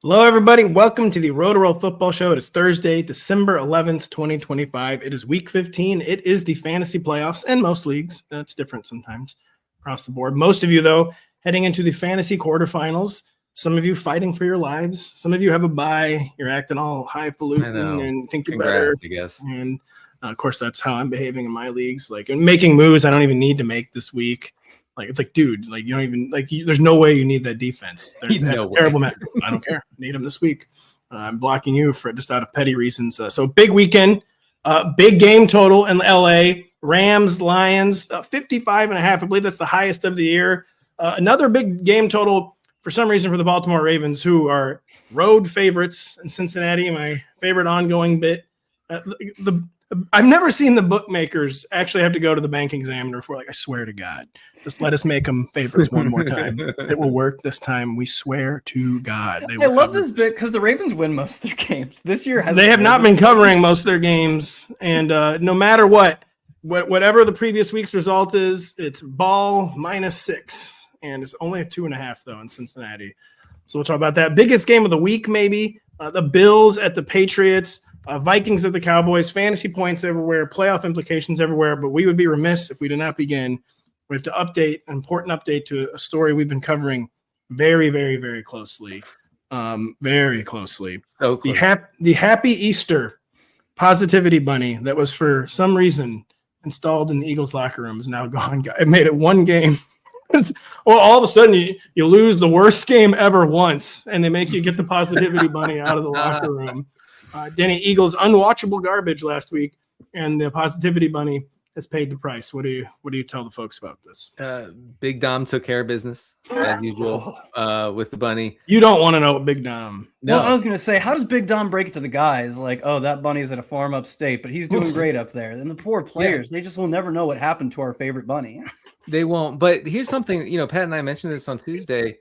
Hello, everybody. Welcome to the Rotoworld Football Show. It is Thursday, December 11th, 2025. It is week 15. It is the fantasy playoffs in most leagues. That's different sometimes across the board. Most of you, though, heading into the fantasy quarterfinals. Some of you fighting for your lives. Some of you have a bye. You're acting all highfalutin and think you're better. I guess. And, of course, that's how I'm behaving in my leagues. Like, making moves I don't even need to make this week. Like, it's like, dude, like, you don't even, like, there's no way you need that defense. They're terrible man. I don't care. Need them this week. I'm blocking you for just out of petty reasons. So big weekend, big game total in LA. Rams, Lions, 55.5. I believe that's the highest of the year. Another big game total for some reason for the Baltimore Ravens, who are road favorites in Cincinnati. My favorite ongoing bit. I've never seen the bookmakers actually have to go to the bank examiner for, like, I swear to God, just let us make them favorites one more time. It will work this time. We swear to God. I love this bit because the Ravens win most of their games. This year they have not been covering most of their games. And no matter whatever the previous week's result is, it's ball -6. And it's only a 2.5, though, in Cincinnati. So we'll talk about that. Biggest game of the week, maybe. The Bills at the Patriots. Vikings at the Cowboys, fantasy points everywhere, playoff implications everywhere, but we would be remiss if we did not begin. We have to update, an important update to a story we've been covering very, very, very closely. Very closely. So close. The Happy Easter positivity bunny that was for some reason installed in the Eagles locker room is now gone. It made it one game. Well, all of a sudden you lose the worst game ever once, and they make you get the positivity bunny out of the locker room. Denny, Eagles unwatchable garbage last week, and the positivity bunny has paid the price. What do you tell the folks about this? Big Dom took care of business as usual with the bunny. You don't want to know what Big Dom. No, I was gonna say, how does Big Dom break it to the guys? Like, oh, that bunny's at a farm upstate, but he's doing great up there. And the poor players, they just will never know what happened to our favorite bunny. They won't. But here's something, Pat and I mentioned this on Tuesday.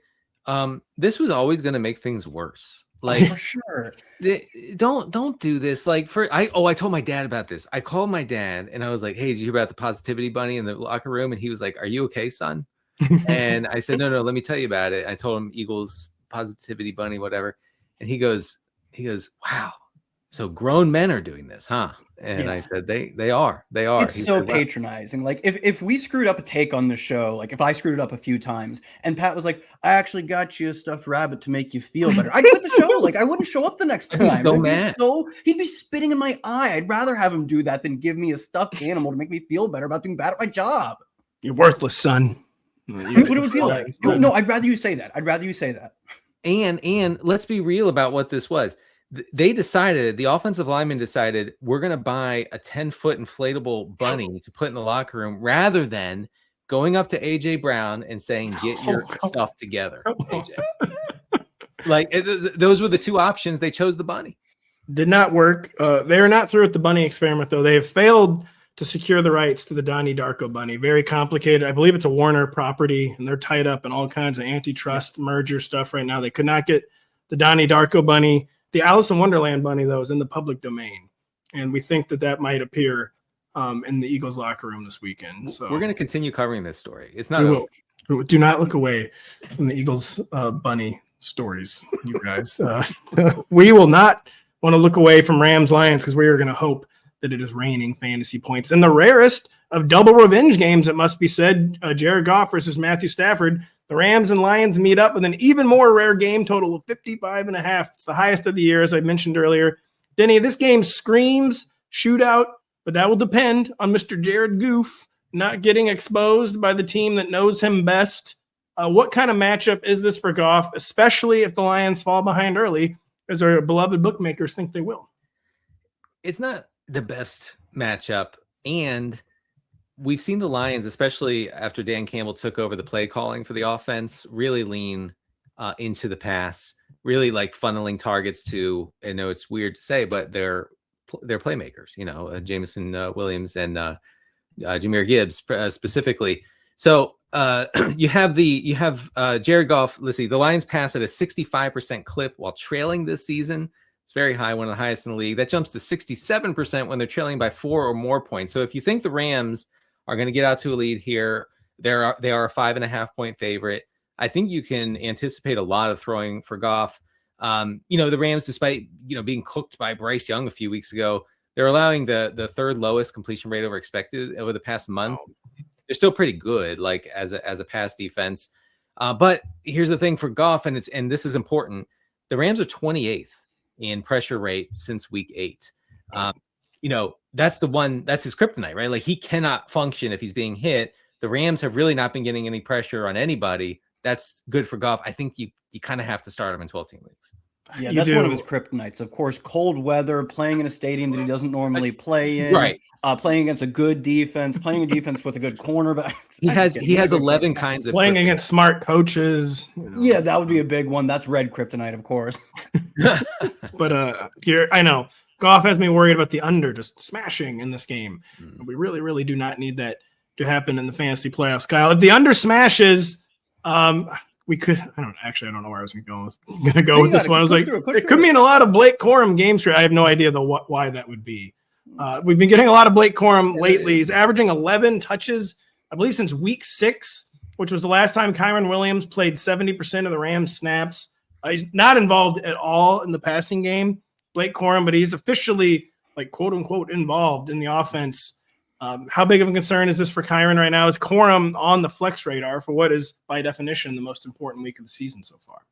This was always going to make things worse. Like, for sure. Don't do this. Like, I told my dad about this. I called my dad and I was like, hey, did you hear about the positivity bunny in the locker room? And he was like, are you okay, son? And I said, no, let me tell you about it. I told him Eagles positivity bunny, whatever. And he goes, wow. So grown men are doing this, huh? And I said, they are. It's so patronizing. Like, if we screwed up a take on the show, like if I screwed it up a few times and Pat was like, I actually got you a stuffed rabbit to make you feel better, I'd quit the show. Like, I wouldn't show up the next time. He's so mad. He'd be spitting in my eye. I'd rather have him do that than give me a stuffed animal to make me feel better about doing bad at my job. You're worthless, son. That's what it would feel like. No, I'd rather you say that. And let's be real about what this was. They decided, the offensive lineman decided, we're going to buy a 10-foot inflatable bunny to put in the locker room rather than going up to AJ Brown and saying, get your stuff together, AJ. Like, those were the two options. They chose the bunny. Did not work. They are not through with the bunny experiment, though. They have failed to secure the rights to the Donnie Darko bunny. Very complicated. I believe it's a Warner property, and they're tied up in all kinds of antitrust merger stuff right now. They could not get the Donnie Darko bunny. The Alice in Wonderland bunny, though, is in the public domain, and we think that might appear in the Eagles locker room this weekend. So we're going to continue covering this story. It's not over. Do not look away from the Eagles bunny stories, you guys. We will not want to look away from Rams Lions because we are going to hope that it is raining fantasy points. And the rarest of double revenge games, it must be said, Jared Goff versus Matthew Stafford. The Rams and Lions meet up with an even more rare game total of 55.5. It's the highest of the year, as I mentioned earlier. Denny, this game screams shootout, but that will depend on Mr. Jared Goff not getting exposed by the team that knows him best. What kind of matchup is this for Goff, especially if the Lions fall behind early, as our beloved bookmakers think they will? It's not the best matchup, and we've seen the Lions, especially after Dan Campbell took over the play calling for the offense, really lean into the pass, really like funneling targets to, I know it's weird to say, but they're playmakers, Jameson Williams and Jahmyr Gibbs specifically. So you have Jared Goff. Let's see, the Lions pass at a 65% clip while trailing this season. It's very high, one of the highest in the league. That jumps to 67% when they're trailing by 4 or more points. So if you think the Rams are going to get out to a lead here, they are a 5.5 point favorite. I think you can anticipate a lot of throwing for Goff. The Rams, despite being cooked by Bryce Young a few weeks ago, they're allowing the third lowest completion rate over expected over the past month. They're still pretty good, like as a pass defense. But here's the thing for Goff, and this is important. The Rams are 28th in pressure rate since week 8. That's his kryptonite, right? Like he cannot function if he's being hit. The Rams have really not been getting any pressure on anybody. That's good for Goff. I think you kind of have to start him in 12-team leagues. Yeah, that's one of his kryptonites. Of course, cold weather, playing in a stadium that he doesn't normally play in, right? Playing against a good defense, playing a defense with a good cornerback. He has 11 kinds of playing against smart coaches. Yeah, that would be a big one. That's red kryptonite, of course. But I know Goff has me worried about the under just smashing in this game. We really, really do not need that to happen in the fantasy playoffs, Kyle. If the under smashes, we could. I don't know where I was going to go with this one. I was like, it could mean a lot of Blake Corum games here. I have no idea why that would be. We've been getting a lot of Blake Corum lately. He's averaging 11 touches, I believe, since week 6, which was the last time Kyren Williams played 70% of the Rams snaps. He's not involved at all in the passing game, Blake Corum, but he's officially, like, quote unquote, involved in the offense. How big of a concern is this for Kyren right now? Is Corum on the flex radar for what is, by definition, the most important week of the season so far?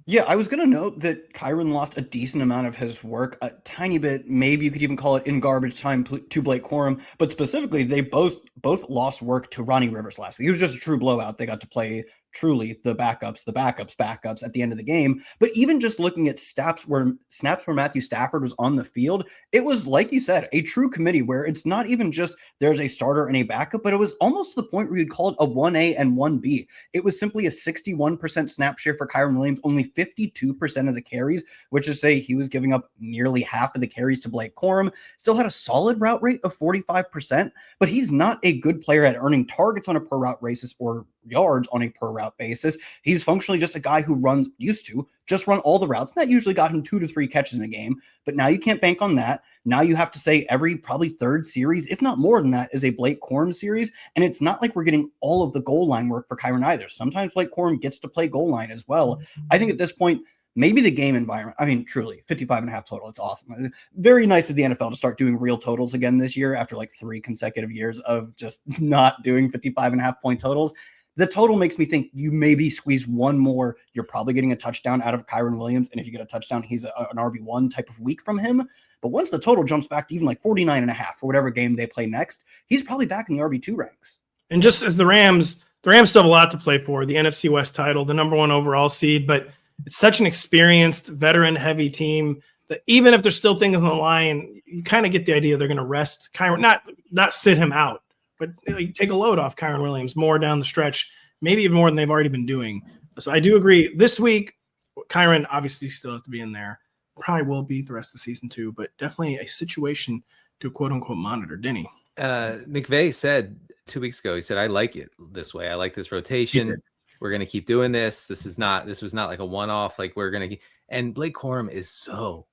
Yeah, I was going to note that Kyren lost a decent amount of his work, a tiny bit. Maybe you could even call it in garbage time to Blake Corum. But specifically, they both lost work to Ronnie Rivers last week. It was just a true blowout. They got to play truly the backups at the end of the game. But even just looking at snaps where Matthew Stafford was on the field, it was, like you said, a true committee where it's not even just there's a starter and a backup, but it was almost to the point where you'd call it a 1A and 1B. It was simply a 61% snap share for Kyren Williams, only 52% of the carries, which is say he was giving up nearly half of the carries to Blake Corum. Still had a solid route rate of 45%, but he's not a good player at earning targets on a per route basis or yards on a per route basis. He's functionally just a guy who used to run all the routes. And that usually got him 2 to 3 catches in a game. But now you can't bank on that. Now you have to say every probably third series, if not more than that, is a Blake Corum series. And it's not like we're getting all of the goal line work for Kyren either. Sometimes Blake Corum gets to play goal line as well. I think at this point, maybe the game environment, I mean, truly 55.5 total. It's awesome. Very nice of the NFL to start doing real totals again this year after like 3 consecutive years of just not doing 55.5 point totals. The total makes me think you maybe squeeze one more. You're probably getting a touchdown out of Kyren Williams. And if you get a touchdown, he's an RB1 type of week from him. But once the total jumps back to even like 49.5 for whatever game they play next, he's probably back in the RB2 ranks. And just as the Rams still have a lot to play for, the NFC West title, the number 1 overall seed, but it's such an experienced, veteran-heavy team that even if there's still things on the line, you kind of get the idea they're going to rest Kyren, not sit him out, but like, take a load off Kyren Williams more down the stretch, maybe even more than they've already been doing. So I do agree. This week, Kyren obviously still has to be in there. Probably will be the rest of the season too, but definitely a situation to quote-unquote monitor. Denny. McVay said 2 weeks ago, he said, I like it this way. I like this rotation. We're going to keep doing this. This was not like a one-off. Like we're going to – and Blake Corum is so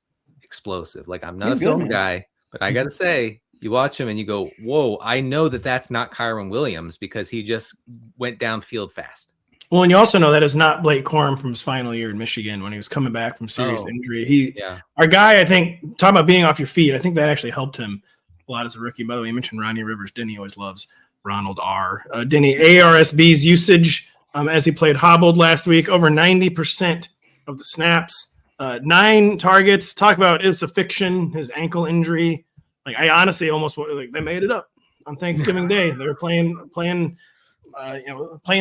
explosive. Like I'm not a film guy, but I got to say, you watch him and you go, whoa, I know that's not Kyren Williams because he just went downfield fast. Well, and you also know that is not Blake Corum from his final year in Michigan when he was coming back from serious injury. Our guy, I think, talking about being off your feet, I think that actually helped him a lot as a rookie. By the way, you mentioned Ronnie Rivers. Denny always loves Ronald R. Denny, ARSB's usage as he played hobbled last week, over 90% of the snaps, 9 targets. Talk about it's a fiction, his ankle injury. Like I honestly almost like they made it up on Thanksgiving Day. They were playing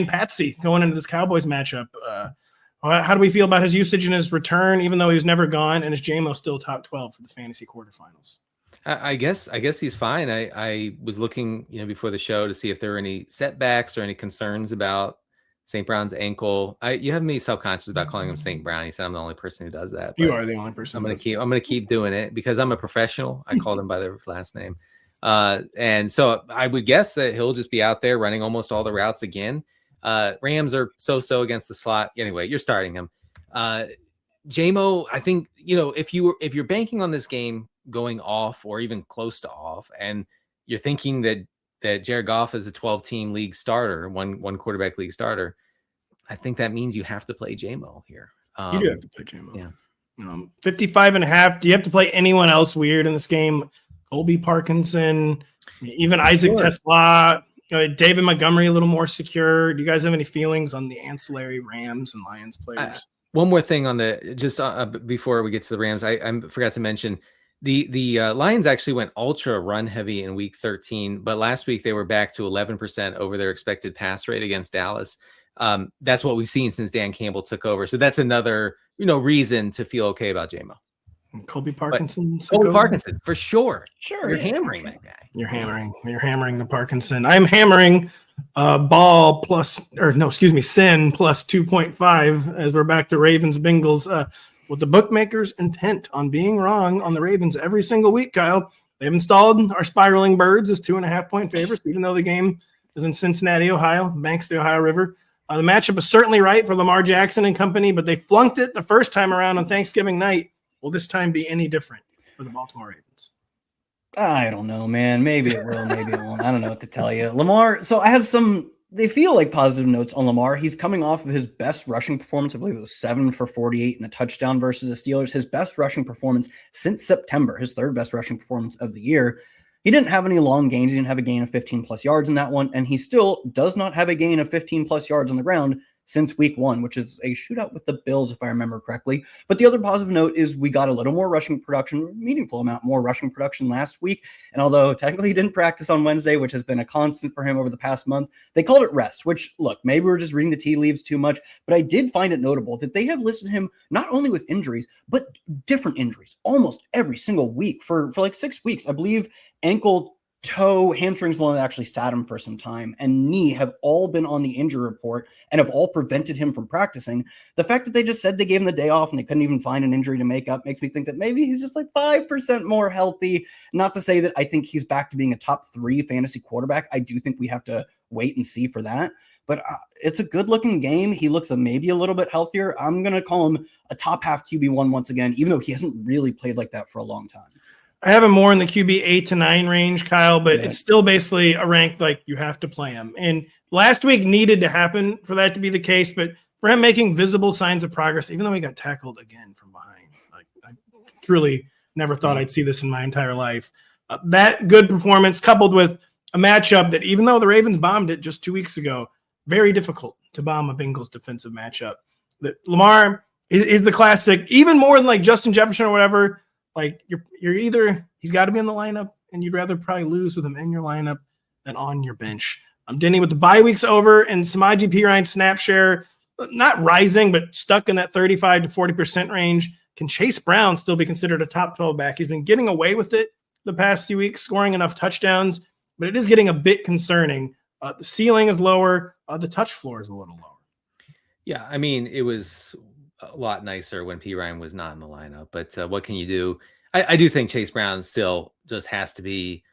Patsy going into this Cowboys matchup. How do we feel about his usage and his return, even though he was never gone, and is JMO still top 12 for the fantasy quarterfinals? I guess he's fine. I was looking, before the show to see if there were any setbacks or any concerns about St. Brown's ankle. You have me self-conscious about calling him St. Brown. He said I'm the only person who does that. You are the only person. I'm gonna keep doing it because I'm a professional. I called him by their last name. And so I would guess that he'll just be out there running almost all the routes again. Rams are so against the slot. Anyway, you're starting him. JMO, I think, if you're banking on this game going off or even close to off, and you're thinking that Jared Goff is a 12-team league starter, one quarterback league starter, I think that means you have to play JMO here. You do have to play JMO. Yeah. 55.5. Do you have to play anyone else weird in this game? Colby Parkinson, even Isaac Tesla, David Montgomery, a little more secure. Do you guys have any feelings on the ancillary Rams and Lions players? One more thing on before we get to the Rams, I forgot to mention the Lions actually went ultra run heavy in week 13, but last week they were back to 11% over their expected pass rate against Dallas. That's what we've seen since Dan Campbell took over. So that's another, reason to feel okay about J-Mo. Colby Parkinson. Colby Parkinson, for sure. Sure. You're hammering that guy. You're hammering the Parkinson. I'm hammering Sin plus 2.5 as we're back to Ravens-Bengals. With the bookmakers' intent on being wrong on the Ravens every single week, Kyle, they've installed our spiraling birds as 2.5-point favorites, even though the game is in Cincinnati, Ohio, banks the Ohio River. The matchup is certainly right for Lamar Jackson and company, but they flunked it the first time around on Thanksgiving night. Will this time be any different for the Baltimore Ravens? I don't know, man. Maybe it will, maybe it won't. I don't know what to tell you. Lamar, so I have they feel like positive notes on Lamar. He's coming off of his best rushing performance. I believe it was 7 for 48 and a touchdown versus the Steelers. His best rushing performance since September, his third best rushing performance of the year. He didn't have any long gains. He didn't have a gain of 15 plus yards in that one. And he still does not have a gain of 15 plus yards on the ground since week 1, which is a shootout with the Bills, if I remember correctly. But the other positive note is we got a little more rushing production, meaningful amount more rushing production last week. And although technically he didn't practice on Wednesday, which has been a constant for him over the past month, they called it rest, which, look, maybe we're just reading the tea leaves too much, but I did find it notable that they have listed him not only with injuries, but different injuries almost every single week for like 6 weeks. I believe ankle, toe, hamstring's one that actually sat him for some time, and knee have all been on the injury report and have all prevented him from practicing. The fact that they just said they gave him the day off and they couldn't even find an injury to make up makes me think that maybe he's just like 5% more healthy. Not to say that I think he's back to being a top 3 fantasy quarterback. I do think we have to wait and see for that. But it's a good-looking game. He looks maybe a little bit healthier. I'm going to call him a top half QB1 once again, even though he hasn't really played like that for a long time. I have him more in the QB 8 to 9 range, Kyle, but it's still basically a rank like you have to play him. And last week needed to happen for that to be the case, but for him making visible signs of progress, even though he got tackled again from behind, like I truly never thought I'd see this in my entire life. That good performance coupled with a matchup that, even though the Ravens bombed it just 2 weeks ago, very difficult to bomb a Bengals defensive matchup. That Lamar is the classic, even more than like Justin Jefferson or whatever. Like you're either he's got to be in the lineup, and you'd rather probably lose with him in your lineup than on your bench. Denny, with the bye weeks over and Samaje Perine snap share not rising but stuck in that 35 to 40% range, can Chase Brown still be considered a top 12 back? He's been getting away with it the past few weeks, scoring enough touchdowns, but it is getting a bit concerning. The ceiling is lower, the touch floor is a little lower. Yeah, I mean, it was a lot nicer when Perine was not in the lineup, but what can you do? I do think Chase Brown still just has to be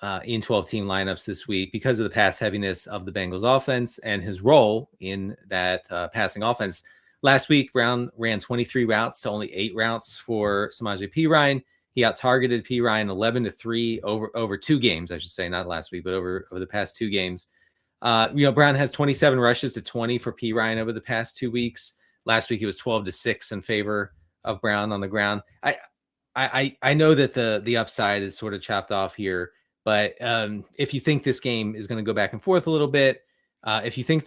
in 12-team lineups this week because of the pass heaviness of the Bengals offense and his role in that passing offense. Last week, Brown ran 23 routes to only 8 routes for Samaje Perine. He out-targeted Perine 11-3 over 2 games, I should say, not last week, but over the past 2 games. Brown has 27 rushes to 20 for Perine over the past 2 weeks. Last week, it was 12-6 in favor of Brown on the ground. I know that the upside is sort of chopped off here, but if you think this game is going to go back and forth a little bit, if you think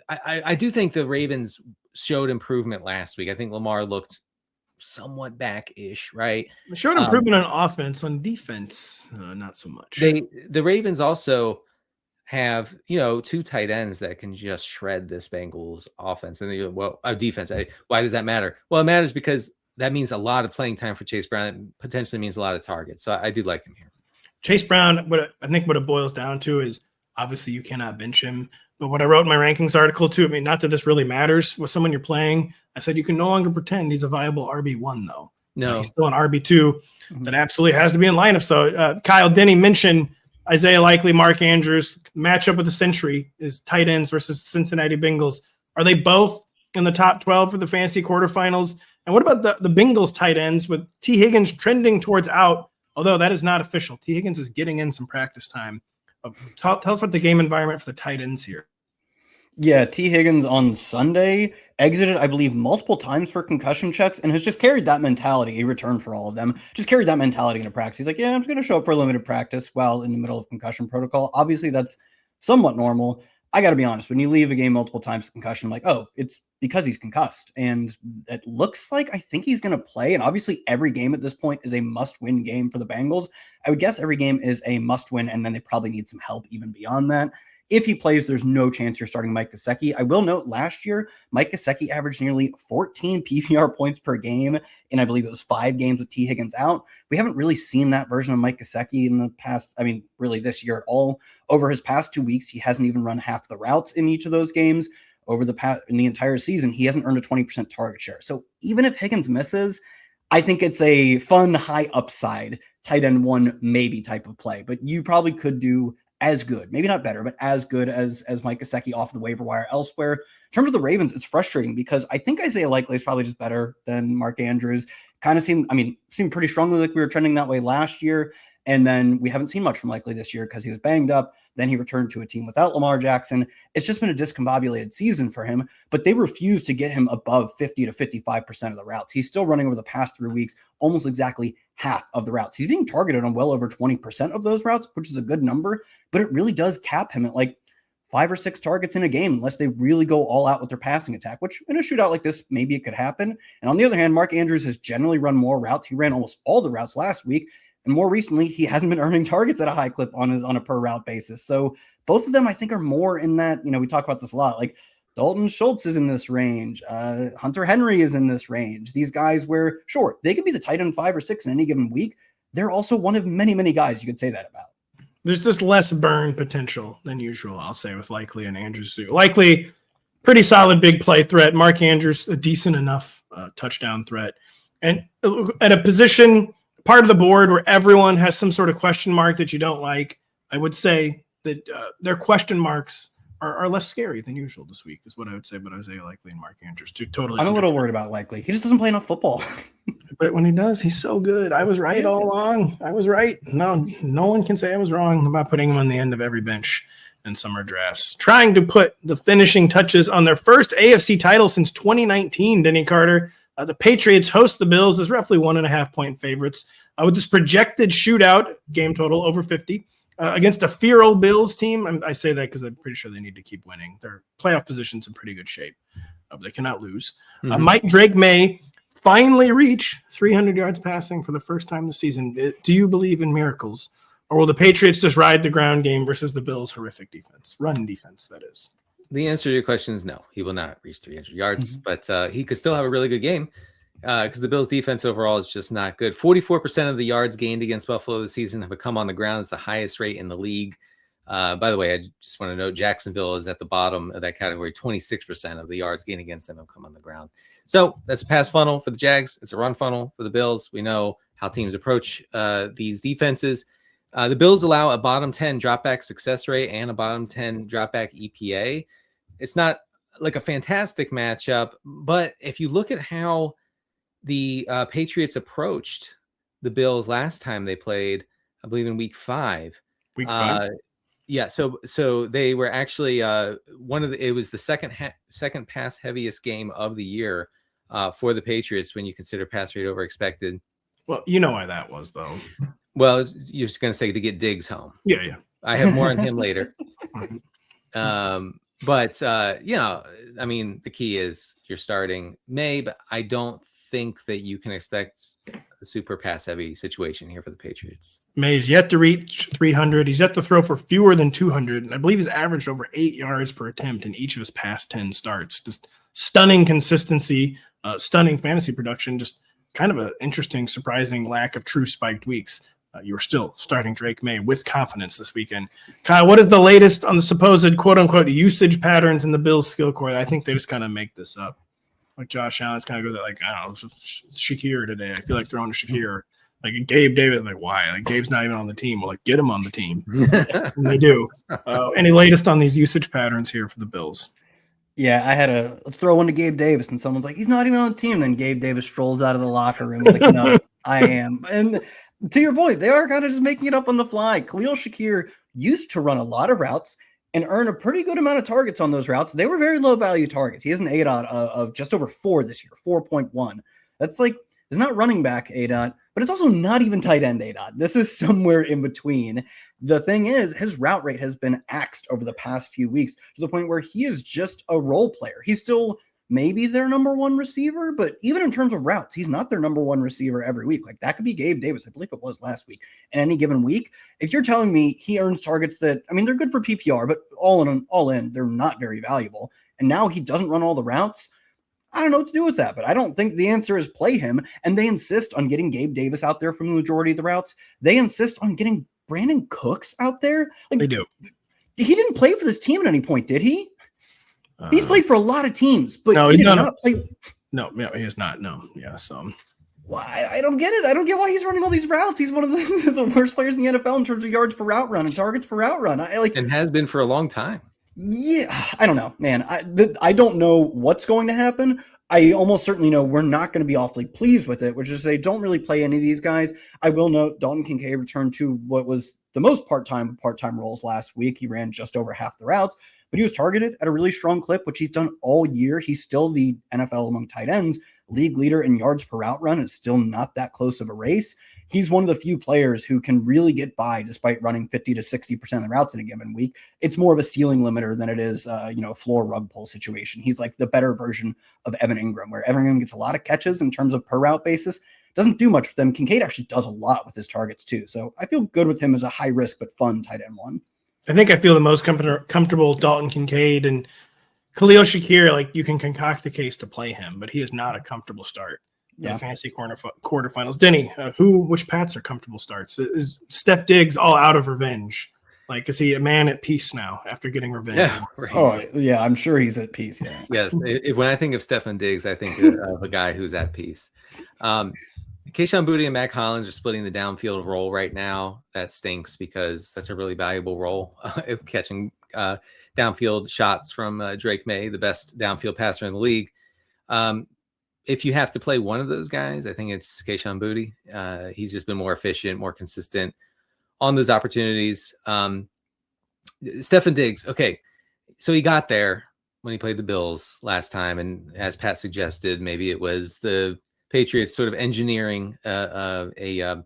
I do think the Ravens showed improvement last week. I think Lamar looked somewhat back-ish, right? They showed improvement on offense. On defense, not so much. The Ravens also have 2 tight ends that can just shred this Bengals offense and defense. Why does that matter? Well, it matters because that means a lot of playing time for Chase Brown. It potentially means a lot of targets. So I do like him here. Chase Brown, I think what it boils down to is obviously you cannot bench him. But what I wrote in my rankings article too, I mean, not that this really matters with someone you're playing. I said you can no longer pretend he's a viable RB1 though. No, he's still an RB2 that absolutely has to be in lineups though. Kyle, Denny mentioned Isaiah Likely, Mark Andrews. Matchup of the century is tight ends versus Cincinnati Bengals. Are they both in the top 12 for the fantasy quarterfinals? And what about the Bengals tight ends with T. Higgins trending towards out, although that is not official. T. Higgins is getting in some practice time. Tell us about the game environment for the tight ends here. Yeah, T. Higgins on Sunday exited, I believe, multiple times for concussion checks and has just carried that mentality. He returned for all of them. Just carried that mentality into practice. He's like, yeah, I'm just going to show up for limited practice while in the middle of concussion protocol. Obviously, that's somewhat normal. I got to be honest. When you leave a game multiple times with concussion, I'm like, oh, it's because he's concussed. And it looks like I think he's going to play. And obviously, every game at this point is a must-win game for the Bengals. I would guess every game is a must-win, and then they probably need some help even beyond that. If he plays, there's no chance you're starting Mike Gesicki. I will note last year, Mike Gesicki averaged nearly 14 PPR points per game, and I believe it was 5 games with T. Higgins out. We haven't really seen that version of Mike Gesicki in the past, really this year at all. Over his past 2 weeks, he hasn't even run half the routes in each of those games. In the entire season, he hasn't earned a 20% target share. So even if Higgins misses, I think it's a fun, high upside, tight end one maybe type of play. But you probably could do as good, maybe not better, but as good as Mike Gesicki off the waiver wire elsewhere. In terms of the Ravens, it's frustrating because I think Isaiah Likely is probably just better than Mark Andrews. Kind of seemed pretty strongly like we were trending that way last year. And then we haven't seen much from Likely this year because he was banged up. Then he returned to a team without Lamar Jackson. It's just been a discombobulated season for him, but they refuse to get him above 50 to 55% of the routes. He's still running over the past 3 weeks, almost exactly half of the routes. He's being targeted on well over 20% of those routes, which is a good number, but it really does cap him at like 5 or 6 targets in a game unless they really go all out with their passing attack, which in a shootout like this, maybe it could happen. And on the other hand, Mark Andrews has generally run more routes. He ran almost all the routes last week. And more recently, he hasn't been earning targets at a high clip on a per route basis. So both of them, I think, are more in that, we talk about this a lot, like Dalton Schultz is in this range. Hunter Henry is in this range. These guys where, sure, they could be the tight end 5 or 6 in any given week. They're also one of many, many guys you could say that about. There's just less burn potential than usual, I'll say, with Likely and Andrews. Likely, pretty solid big play threat. Mark Andrews, a decent enough touchdown threat. And at a position, part of the board where everyone has some sort of question mark that you don't like, I would say that their question marks are less scary than usual this week, is what I would say about Isaiah Likely and Mark Andrews. I'm a little worried about Likely. He just doesn't play enough football. But when he does, he's so good. I was right all along. I was right. No one can say I was wrong about putting him on the end of every bench in summer drafts. Trying to put the finishing touches on their first AFC title since 2019, Denny Carter. The Patriots host the Bills as roughly 1.5-point favorites with this projected shootout game total over 50 against a feral Bills team. I say that because I'm pretty sure they need to keep winning. Their playoff position's in pretty good shape. They cannot lose. Mike Drake may finally reach 300 yards passing for the first time this season. Do you believe in miracles? Or will the Patriots just ride the ground game versus the Bills' horrific defense? Run defense, that is. The answer to your question is no. He will not reach 300 yards, but he could still have a really good game because the Bills' defense overall is just not good. 44% of the yards gained against Buffalo this season have come on the ground. It's the highest rate in the league. By the way, I just want to note Jacksonville is at the bottom of that category. 26% of the yards gained against them have come on the ground. So that's a pass funnel for the Jags. It's a run funnel for the Bills. We know how teams approach these defenses. The Bills allow a bottom 10 dropback success rate and a bottom 10 dropback EPA. It's not like a fantastic matchup, but if you look at how the Patriots approached the Bills last time they played, I believe in week 5. Yeah, so they were actually it was the second pass heaviest game of the year for the Patriots when you consider pass rate over expected. Well, you know why that was, though. Well, you're just going to say to get Diggs home. Yeah. I have more on him later. But the key is you're starting May, but I don't think that you can expect a super pass heavy situation here for the Patriots. May's yet to reach 300. He's yet to throw for fewer than 200. And I believe he's averaged over 8 yards per attempt in each of his past 10 starts. Just stunning consistency, stunning fantasy production, just kind of an interesting, surprising lack of true spiked weeks. You are still starting Drake May with confidence this weekend. Kyle, what is the latest on the supposed quote-unquote usage patterns in the Bills skill core? I think they just kind of make this up. Like Josh Allen's kind of goes like, I don't know, Shakir today. I feel like throwing to Shakir. Like Gabe Davis, like why? Like Gabe's not even on the team. Well, like get him on the team. And they do. Any latest on these usage patterns here for the Bills? Yeah, let's throw one to Gabe Davis, and someone's like, he's not even on the team. Then Gabe Davis strolls out of the locker room. He's like, no, I am. And to your point, they are kind of just making it up on the fly. Khalil Shakir used to run a lot of routes, and earn a pretty good amount of targets on those routes. They were very low value targets. He has an ADOT of just over 4 this year, 4.1. That's like, it's not running back ADOT, but it's also not even tight end ADOT. This is somewhere in between. The thing is, his route rate has been axed over the past few weeks to the point where he is just a role player. He's still maybe their number one receiver, but even in terms of routes, he's not their number one receiver every week. Like that could be Gabe Davis. I believe it was last week. In any given week, if you're telling me he earns targets that, I mean, they're good for PPR, but all in, they're not very valuable. And now he doesn't run all the routes. I don't know what to do with that, but I don't think the answer is play him. And they insist on getting Gabe Davis out there from the majority of the routes. They insist on getting Brandon Cooks out there. Like, they do. He didn't play for this team at any point, did he? He's played for a lot of teams, but no, he did not play. No, he has not. No, yeah. So I don't get it. I don't get why he's running all these routes. He's one of the worst players in the NFL in terms of yards per route run and targets per route run. And has been for a long time. Yeah, I don't know, man. I don't know what's going to happen. I almost certainly know we're not going to be awfully pleased with it, which is they don't really play any of these guys. I will note Dalton Kincaid returned to what was the most part-time roles last week. He ran just over half the routes, but he was targeted at a really strong clip, which he's done all year. He's still the NFL among tight ends, league leader in yards per route run. It's still not that close of a race. He's one of the few players who can really get by despite running 50 to 60% of the routes in a given week. It's more of a ceiling limiter than it is, a floor rug pull situation. He's like the better version of Evan Ingram, where Evan Ingram gets a lot of catches in terms of per route basis. Doesn't do much with them. Kincaid actually does a lot with his targets too. So I feel good with him as a high risk but fun tight end one. I think I feel the most comfortable Dalton Kincaid and Khalil Shakir. Like you can concoct a case to play him, but he is not a comfortable start. Yeah, fantasy quarterfinals. Denny, which Pats are comfortable starts? Is Steph Diggs all out of revenge? Like, is he a man at peace now after getting revenge? Yeah, right. Oh, yeah, I'm sure he's at peace. Yeah. Yes. When I think of Stefon Diggs, I think of a guy who's at peace. Kayshon Boutte and Mac Hollins are splitting the downfield role right now. That stinks because that's a really valuable role, catching downfield shots from Drake May, the best downfield passer in the league. If you have to play one of those guys, I think it's Kayshon Boutte. He's just been more efficient, more consistent on those opportunities. Stefon Diggs, okay, so he got there when he played the Bills last time, and as Pat suggested, maybe it was the Patriots sort of engineering a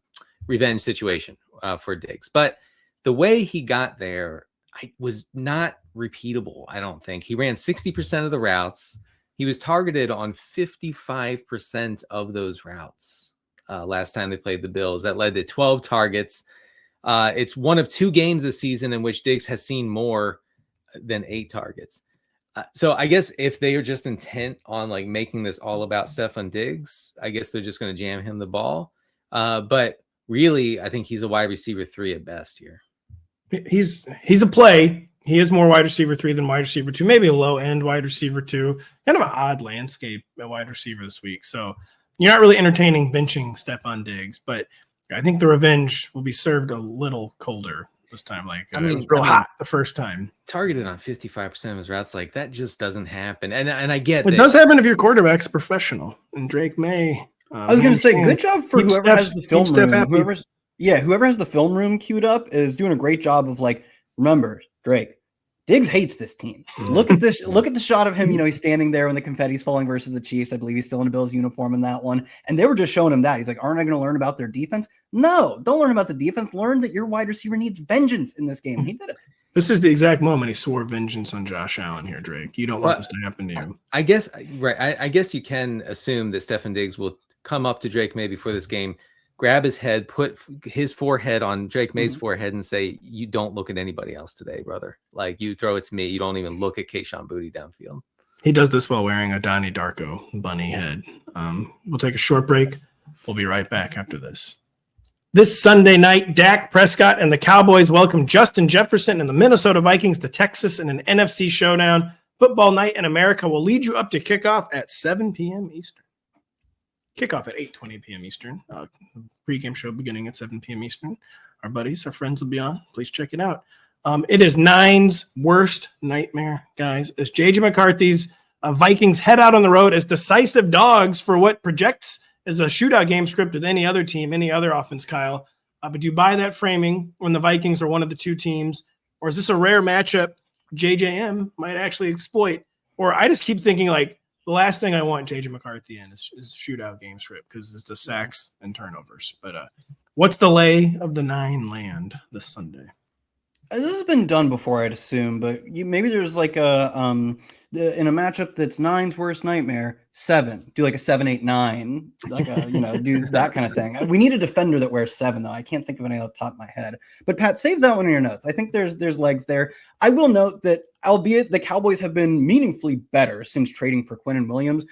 revenge situation for Diggs. But the way he got there was not repeatable, I don't think. He ran 60% of the routes. He was targeted on 55% of those routes last time they played the Bills. That led to 12 targets. It's one of 2 games this season in which Diggs has seen more than 8 targets. So I guess if they are just intent on like making this all about Stefon Diggs, I guess they're just going to jam him the ball. But really, I think he's a wide receiver 3 at best here. He's a play. He is more wide receiver 3 than wide receiver 2, maybe a low end wide receiver 2. Kind of an odd landscape at wide receiver this week. So you're not really entertaining benching Stefon Diggs, but I think the revenge will be served a little colder this time. Like it was real hot the first time. Targeted on 55% of his routes, like that just doesn't happen. And I get it does happen if your quarterback's professional. And Drake May. I was going to say, good job for whoever has the film room. Whoever has the film room queued up is doing a great job of like, remember, Drake, Diggs hates this team. Look at this. Look at the shot of him. He's standing there when the confetti's falling versus the Chiefs. I believe he's still in a Bills uniform in that one. And they were just showing him that. He's like, aren't I going to learn about their defense? No, don't learn about the defense. Learn that your wide receiver needs vengeance in this game. He did it. This is the exact moment he swore vengeance on Josh Allen here, Drake. You don't want this to happen to you. I guess, right. I guess you can assume that Stefon Diggs will come up to Drake May before this game, grab his head, put his forehead on Drake May's forehead and say, you don't look at anybody else today, brother. Like you throw it to me. You don't even look at Kayshon Boutte downfield. He does this while wearing a Donnie Darko bunny head. We'll take a short break. We'll be right back after this. This Sunday night, Dak Prescott and the Cowboys welcome Justin Jefferson and the Minnesota Vikings to Texas in an NFC showdown. Football night in America will lead you up to kickoff at 7 p.m. Eastern. Kickoff at 8:20 p.m. Eastern. Pre-game show beginning at 7 p.m. Eastern. Our buddies, our friends will be on. Please check it out. It is Nine's worst nightmare, guys, as J.J. McCarthy's Vikings head out on the road as decisive dogs for what projects as a shootout game script with any other team, any other offense, Kyle. But do you buy that framing when the Vikings are one of the 2 teams? Or is this a rare matchup JJM might actually exploit. Or I just keep thinking like the last thing I want JJ McCarthy in is shootout game script because it's the sacks and turnovers. But what's the lay of the 9 land this Sunday? This has been done before, I'd assume, but maybe there's like a in a matchup that's 9's worst nightmare, 7. Do like a 7-8-9, like a do that kind of thing. We need a defender that wears 7 though. I can't think of any off the top of my head. But Pat, save that one in your notes. I think there's legs there. I will note that albeit the Cowboys have been meaningfully better since trading for Kyren Williams.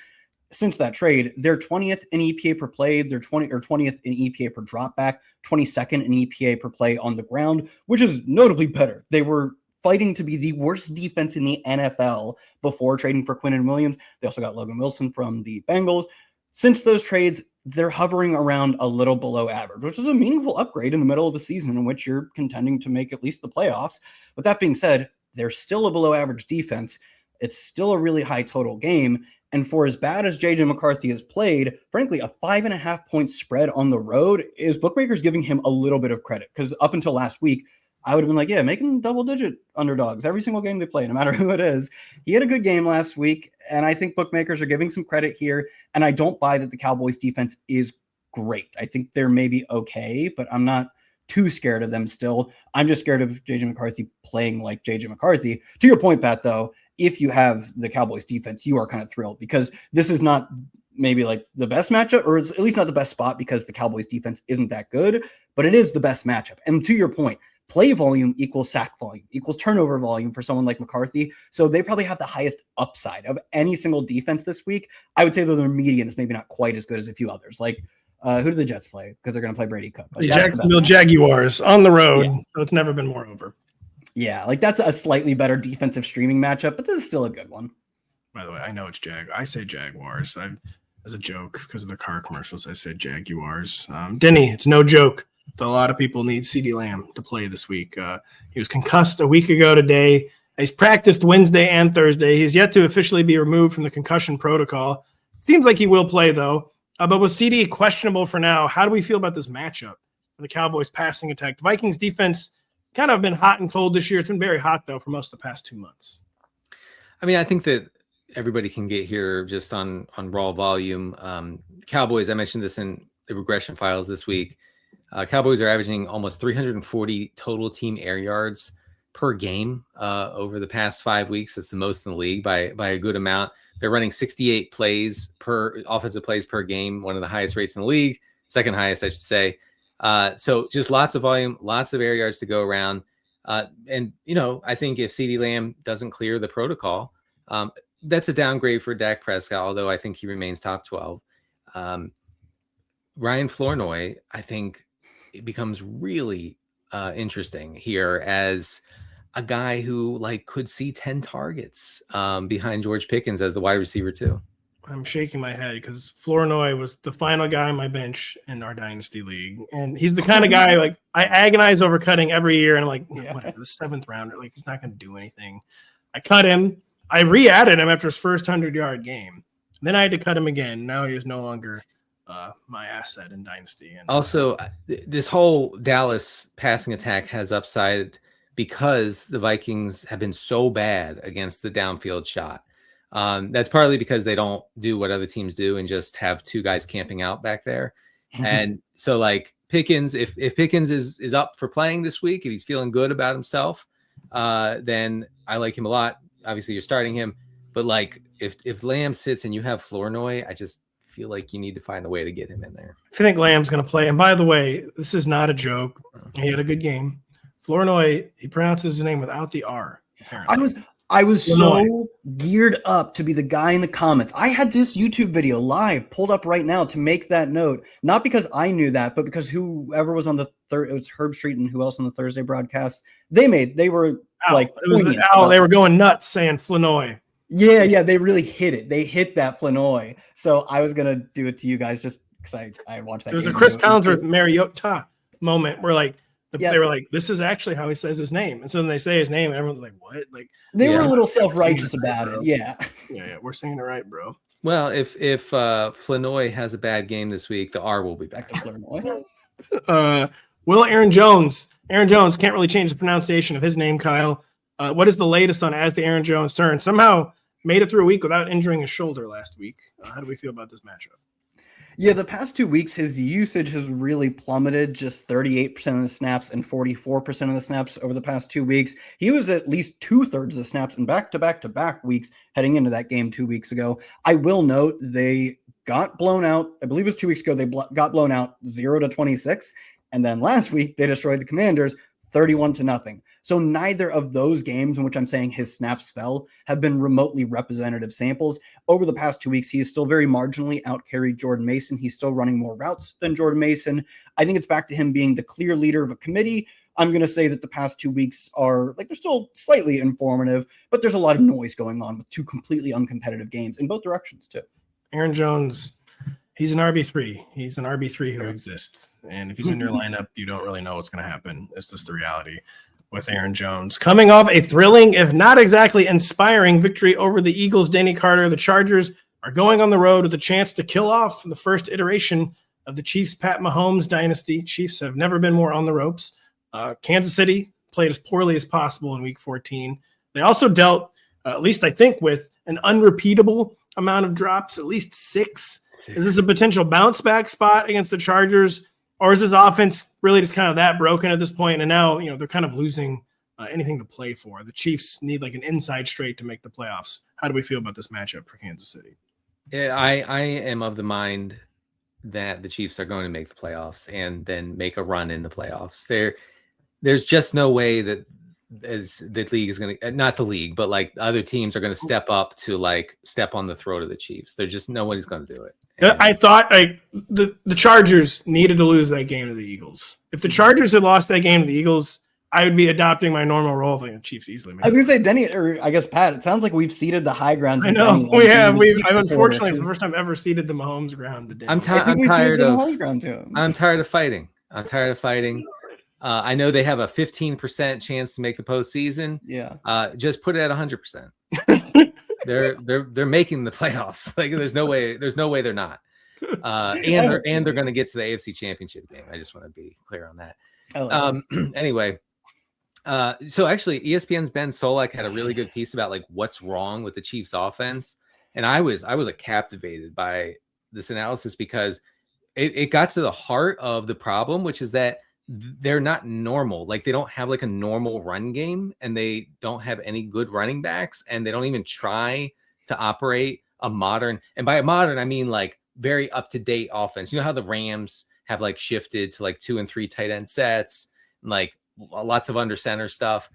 Since that trade, they're 20th in EPA per play, they're 20th in EPA per dropback, 22nd in EPA per play on the ground, which is notably better. They were fighting to be the worst defense in the NFL before trading for Kyren Williams. They also got Logan Wilson from the Bengals. Since those trades, they're hovering around a little below average, which is a meaningful upgrade in the middle of a season in which you're contending to make at least the playoffs. With that being said, they're still a below average defense. It's still a really high total game. And for as bad as JJ McCarthy has played, frankly, a 5.5 point spread on the road is bookmakers giving him a little bit of credit. Because up until last week, I would have been like, yeah, make them double-digit underdogs every single game they play, no matter who it is. He had a good game last week, and I think bookmakers are giving some credit here. And I don't buy that the Cowboys defense is great. I think they're maybe okay, but I'm not too scared of them still. I'm just scared of JJ McCarthy playing like JJ McCarthy. To your point, Pat, though, if you have the Cowboys defense, you are kind of thrilled because this is not maybe like the best matchup, or it's at least not the best spot because the Cowboys defense isn't that good, but it is the best matchup. And to your point, play volume equals sack volume equals turnover volume for someone like McCarthy. So they probably have the highest upside of any single defense this week. I would say that their median is maybe not quite as good as a few others. Like who do the Jets play? Because they're going to play Brady Cook. The Jacksonville Jaguars on the road. Yeah. So it's never been more over. Yeah, like that's a slightly better defensive streaming matchup, but this is still a good one. By the way, I know it's I say Jaguars. As a joke because of the car commercials, I said Jaguars. Denny, it's no joke. A lot of people need CeeDee Lamb to play this week. He was concussed a week ago today. He's practiced Wednesday and Thursday. He's yet to officially be removed from the concussion protocol. Seems like he will play, though. But with CeeDee questionable for now, how do we feel about this matchup for the Cowboys passing attack? The Vikings defense kind of been hot and cold this year. It's been very hot, though, for most of the past 2 months. I mean, I think that everybody can get here just on raw volume. Cowboys, I mentioned this in the regression files this week. Cowboys are averaging almost 340 total team air yards per game over the past 5 weeks. That's the most in the league by a good amount. They're running 68 offensive plays per game, one of the highest rates in the league, second highest, I should say. So just lots of volume, lots of air yards to go around. And, I think if CeeDee Lamb doesn't clear the protocol, that's a downgrade for Dak Prescott, although I think he remains top 12. Ryan Flournoy, I think it becomes really interesting here as a guy who could see 10 targets behind George Pickens as the wide receiver too. I'm shaking my head because Flournoy was the final guy on my bench in our dynasty league. And he's the kind of guy, I agonize over cutting every year. And I'm whatever, the 7th rounder, he's not going to do anything. I cut him. I re-added him after his first 100-yard game. Then I had to cut him again. Now he is no longer my asset in dynasty. And also, this whole Dallas passing attack has upside because the Vikings have been so bad against the downfield shot. That's partly because they don't do what other teams do and just have 2 guys camping out back there. And so Pickens, if Pickens is up for playing this week, if he's feeling good about himself, then I like him a lot. Obviously you're starting him, but if Lamb sits and you have Flournoy, I just feel like you need to find a way to get him in there. I think Lamb's going to play. And by the way, this is not a joke. He had a good game. Flournoy, he pronounces his name without the R. Apparently. I was so geared up to be the guy in the comments. I had this YouTube video live pulled up right now to make that note, not because I knew that, but because whoever was on the it was Herb Street and who else on the Thursday broadcast, they were they were going nuts saying Flournoy. Yeah, they really hit it. They hit that Flournoy. So I was gonna do it to you guys just because I watched that. There was a Chris Collinsworth Mariota moment where they were like, this is actually how he says his name. And so then they say his name and everyone's like, what? They were a little self-righteous about it. Yeah. Yeah, we're saying it right, bro. Well, if Flournoy has a bad game this week, the R will be back. Will Aaron Jones can't really change the pronunciation of his name, Kyle. What is the latest on as the Aaron Jones turn? Somehow made it through a week without injuring his shoulder last week. How do we feel about this matchup? Yeah, the past 2 weeks, his usage has really plummeted, just 38% of the snaps and 44% of the snaps over the past 2 weeks. He was at least 2/3 of the snaps in back-to-back weeks heading into that game 2 weeks ago. I will note they got blown out. I believe it was 2 weeks ago. They got blown out 0-26. And then last week, they destroyed the Commanders 31-0. So neither of those games in which I'm saying his snaps fell have been remotely representative samples. Over the past 2 weeks, he is still very marginally out-carried Jordan Mason. He's still running more routes than Jordan Mason. I think it's back to him being the clear leader of a committee. I'm going to say that the past 2 weeks are they're still slightly informative, but there's a lot of noise going on with two completely uncompetitive games in both directions too. Aaron Jones, he's an RB3. He's an RB3 who exists. And if he's in your lineup, you don't really know what's going to happen. It's just the reality with Aaron Jones. Coming off a thrilling, if not exactly inspiring, victory over the Eagles, Denny Carter, the Chargers are going on the road with a chance to kill off the first iteration of the Chiefs' Pat Mahomes dynasty. Chiefs have never been more on the ropes. Kansas City played as poorly as possible in Week 14. They also dealt, at least I think, with an unrepeatable amount of drops, at least 6. Is this a potential bounce back spot against the Chargers? Or is this offense really just kind of that broken at this point? And now, they're kind of losing anything to play for. The Chiefs need like an inside straight to make the playoffs. How do we feel about this matchup for Kansas City? Yeah, I am of the mind that the Chiefs are going to make the playoffs and then make a run in the playoffs. There's just no way that the league is going to, not the league, but like other teams are going to step up to like step on the throat of the Chiefs. There's just nobody's going to do it. I thought the Chargers needed to lose that game to the Eagles. If the Chargers had lost that game to the Eagles, I would be adopting my normal role of the Chiefs easily. I was going to say, Denny, or I guess Pat, it sounds like we've ceded the high ground. I know we have. I've unfortunately, for the first time ever, ceded the Mahomes ground to Denny. I'm tired of fighting. I know they have a 15% chance to make the postseason. Yeah. Just put it at 100%. They're making the playoffs. Like there's no way they're not. And they're going to get to the AFC Championship game. I just want to be clear on that. Anyway, so actually ESPN's Ben Solak had a really good piece about like what's wrong with the Chiefs offense. And I was captivated by this analysis because it got to the heart of the problem, which is that they're not normal. Like they don't have like a normal run game and they don't have any good running backs and they don't even try to operate a modern, and by a modern, I mean like very up-to-date offense. You know how the Rams have like shifted to like 2 and 3 tight end sets, and like lots of under center stuff.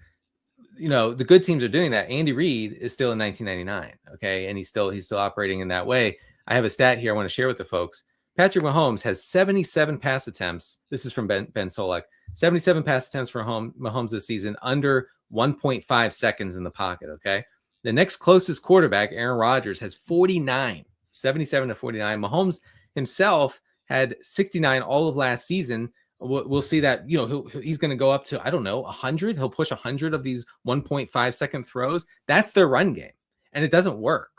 The good teams are doing that. Andy Reid is still in 1999. Okay. And he's still operating in that way. I have a stat here I want to share with the folks. Patrick Mahomes has 77 pass attempts. This is from Ben Solak. 77 pass attempts for Mahomes this season, under 1.5 seconds in the pocket, okay? The next closest quarterback, Aaron Rodgers, has 49, 77 to 49. Mahomes himself had 69 all of last season. We'll see that, he's going to go up to, 100. He'll push 100 of these 1.5 second throws. That's their run game, and it doesn't work.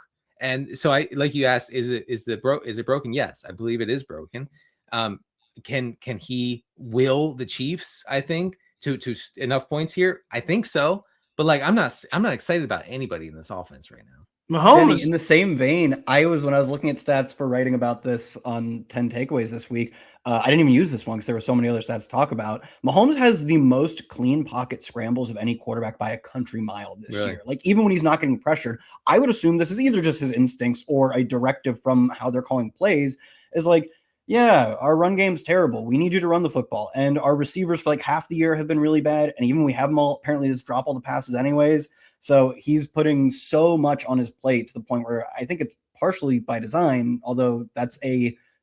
And so I, like you asked, is it broken? Yes, I believe it is broken. Can he will the Chiefs, I think, to enough points here? I think so. But like, I'm not excited about anybody in this offense right now. Mahomes, in the same vein, when I was looking at stats for writing about this on 10 takeaways this week, I didn't even use this one because there were so many other stats to talk about. Mahomes has the most clean pocket scrambles of any quarterback by a country mile this year. Like even when he's not getting pressured, I would assume this is either just his instincts or a directive from how they're calling plays is like, yeah, our run game's terrible. We need you to run the football. And our receivers for like half the year have been really bad. And even when we have them all, apparently just drop all the passes anyways. So he's putting so much on his plate to the point where I think it's partially by design, although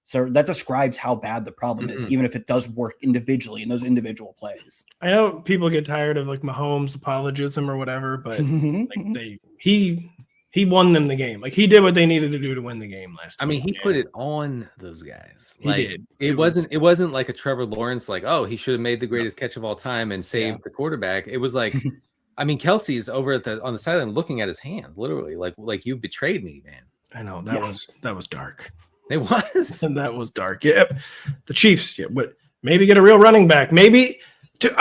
so that describes how bad the problem is, even if it does work individually in those individual plays. I know people get tired of like Mahomes' apologism or whatever, but like he won them the game. Like he did what they needed to do to win the game last time. I mean, he put it on those guys. He did. It wasn't like a Trevor Lawrence, like, oh, he should have made the greatest catch of all time and saved the quarterback. It was like, I mean, Kelsey's over on the sideline looking at his hand, literally, like you betrayed me, man. I know that was dark. It was. That was dark. Yeah. The Chiefs, but maybe get a real running back. Maybe.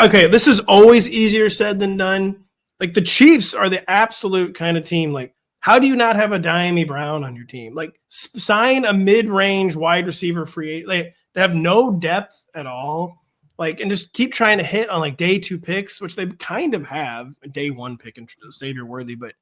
Okay, this is always easier said than done. Like the Chiefs are the absolute kind of team. Like, how do you not have a Diami Brown on your team? Like, sign a mid-range wide receiver free agent. Like, they have no depth at all. Like, and just keep trying to hit on like day 2 picks, which they kind of have a day 1 pick and Xavier Worthy. But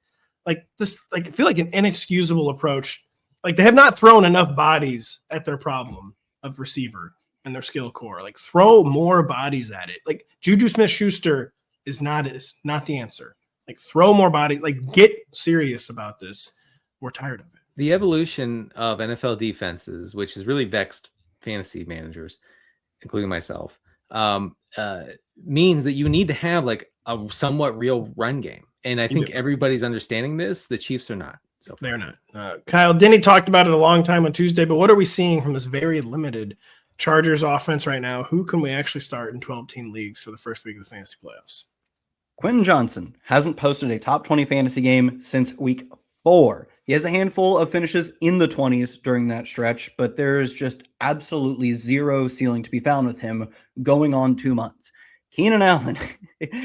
like this, like I feel like an inexcusable approach. Like they have not thrown enough bodies at their problem of receiver and their skill core. Like throw more bodies at it. Like Juju Smith-Schuster is not the answer. Like throw more bodies. Like get serious about this. We're tired of it. The evolution of NFL defenses, which has really vexed fantasy managers, including myself, means that you need to have like a somewhat real run game. And I think everybody's understanding this. The Chiefs are not. So they're not. Kyle, Denny talked about it a long time on Tuesday, but what are we seeing from this very limited Chargers offense right now? Who can we actually start in 12-team leagues for the first week of the fantasy playoffs? Quentin Johnson hasn't posted a top 20 fantasy game since week 4. He has a handful of finishes in the 20s during that stretch, but there is just absolutely zero ceiling to be found with him going on 2 months. Keenan Allen,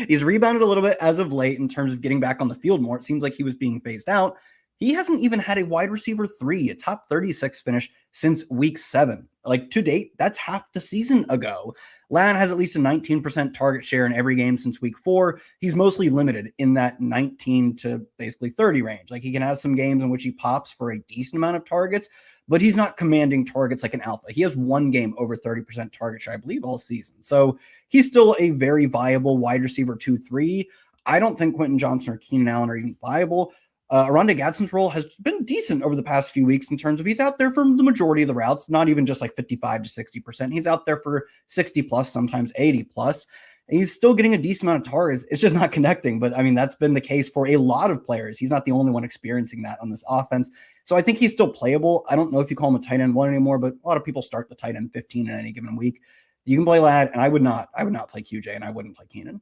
he's rebounded a little bit as of late in terms of getting back on the field more. It seems like he was being phased out. He hasn't even had a wide receiver 3, a top 36 finish since week 7. Like to date, that's half the season ago. Allen has at least a 19% target share in every game since week 4. He's mostly limited in that 19 to basically 30 range. Like he can have some games in which he pops for a decent amount of targets, but he's not commanding targets like an alpha. He has one game over 30% target share, I believe, all season. So he's still a very viable wide receiver 2-3. I don't think Quentin Johnson or Keenan Allen are even viable. Aronde Gadsden's role has been decent over the past few weeks in terms of he's out there for the majority of the routes, not even just like 55 to 60%. He's out there for 60 plus, sometimes 80 plus. He's still getting a decent amount of targets. It's just not connecting. But I mean, that's been the case for a lot of players. He's not the only one experiencing that on this offense. So I think he's still playable. I don't know if you call him a tight end 1 anymore, but a lot of people start the tight end 15 in any given week. You can play Ladd, and I would not play QJ, and I wouldn't play Keenan.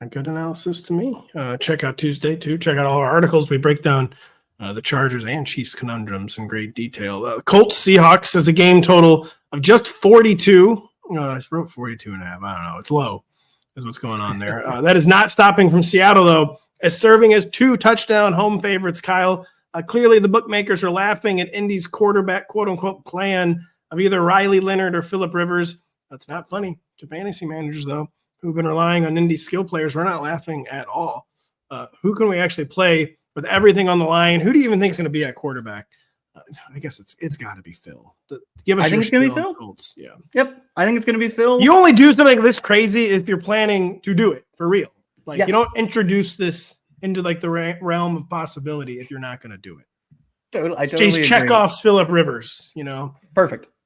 A good analysis to me. Check out Tuesday too. Check out all our articles. We break down the Chargers and Chiefs conundrums in great detail. Colts Seahawks has a game total of just 42. I wrote 42 and a half. I don't know. It's low is what's going on there. That is not stopping from Seattle though, as serving as 2 touchdown home favorites. Kyle, clearly the bookmakers are laughing at Indy's quarterback quote unquote plan of either Riley Leonard or Phillip Rivers. That's not funny to fantasy managers though, who've been relying on Indy skill players. We're not laughing at all. Who can we actually play with everything on the line? Who do you even think is going to be at quarterback? I guess it's got to be Phil. Give us I think it's going to be Phil. Colts. Yeah. Yep. I think it's going to be Phil. You only do something this crazy if you're planning to do it for real. Like yes. You don't introduce this into like the realm of possibility if you're not going to do it. I totally Chase Chekhov's Phillip Rivers,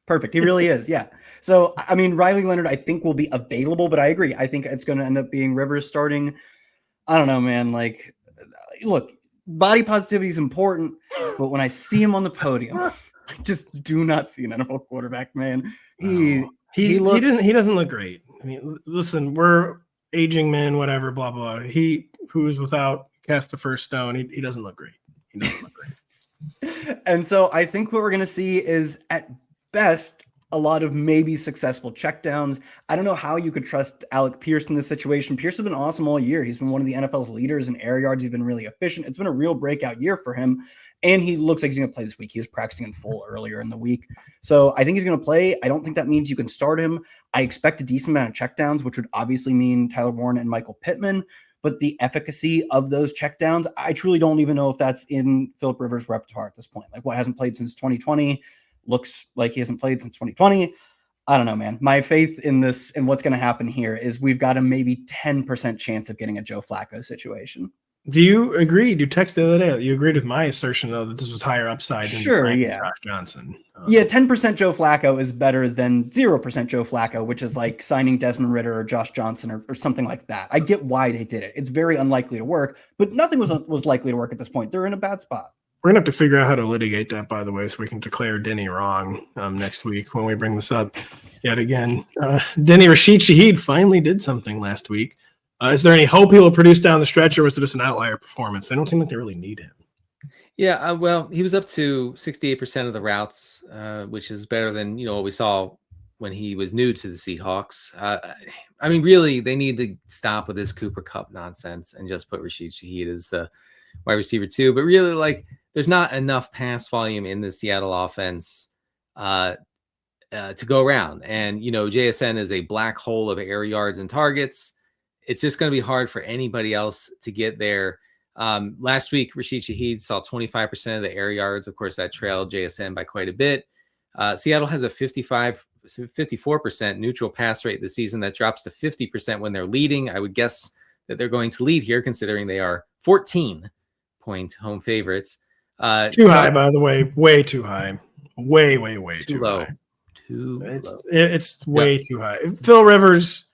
Perfect. He really is. Yeah. So, I mean, Riley Leonard, I think will be available, but I agree. I think it's going to end up being Rivers starting. I don't know, man. Like, look, body positivity is important, but when I see him on the podium, I just do not see an NFL quarterback, man. He doesn't look great. I mean, listen, we're aging men, whatever, blah, blah. He who's without cast the first stone. He doesn't look great. He doesn't look great. And so I think what we're going to see is at best a lot of maybe successful checkdowns. I don't know how you could trust Alec Pierce in this situation. Pierce has been awesome all year. He's been one of the NFL's leaders in air yards. He's been really efficient. It's been a real breakout year for him. And he looks like he's going to play this week. He was practicing in full earlier in the week. So I think he's going to play. I don't think that means you can start him. I expect a decent amount of checkdowns, which would obviously mean Tyler Warren and Michael Pittman. But the efficacy of those checkdowns, I truly don't even know if that's in Phillip Rivers' repertoire at this point. Like what hasn't played since 2020 looks like he hasn't played since 2020. I don't know, man. My faith in this and what's going to happen here is we've got a maybe 10% chance of getting a Joe Flacco situation. Do you agree? You texted the other day. You agreed with my assertion, though, that this was higher upside than Josh Johnson. Yeah, 10% Joe Flacco is better than 0% Joe Flacco, which is like signing Desmond Ridder or Josh Johnson or something like that. I get why they did it. It's very unlikely to work, but nothing was likely to work at this point. They're in a bad spot. We're going to have to figure out how to litigate that, by the way, so we can declare Denny wrong next week when we bring this up yet again. Denny Rashid Shaheed finally did something last week. Is there any hope he will produce down the stretch, or was it just an outlier performance? They don't seem like they really need him. Yeah, well, he was up to 68% of the routes, which is better than what we saw when he was new to the Seahawks. I mean, really, they need to stop with this Cooper Kupp nonsense and just put Rashid Shaheed as the wide receiver 2. But really, like, there's not enough pass volume in the Seattle offense to go around. And, JSN is a black hole of air yards and targets. It's just going to be hard for anybody else to get there. Last week, Rashid Shaheed saw 25% of the air yards. Of course, that trailed JSN by quite a bit. Seattle has a 54% neutral pass rate this season. That drops to 50% when they're leading. I would guess that they're going to lead here, considering they are 14-point home favorites. Too high, by the way. Way too high. Way too low. High. Low. It's way too high. Phil Rivers,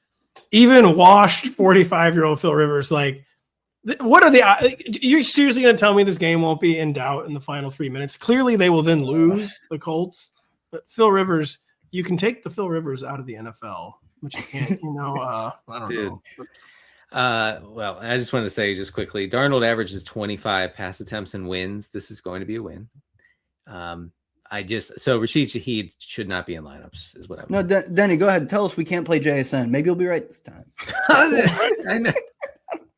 even washed 45-year-old Phil Rivers, like, what are you're seriously going to tell me this game won't be in doubt in the final 3 minutes? Clearly, they will then lose the Colts. But Phil Rivers, you can take the Phil Rivers out of the NFL, but you can't, I don't know. Well, I just wanted to say just quickly, Darnold averages 25 pass attempts and wins. This is going to be a win. So Rashid Shaheed should not be in lineups, is what I'm No, Denny, go ahead. Tell us we can't play JSN. Maybe you'll be right this time. I know.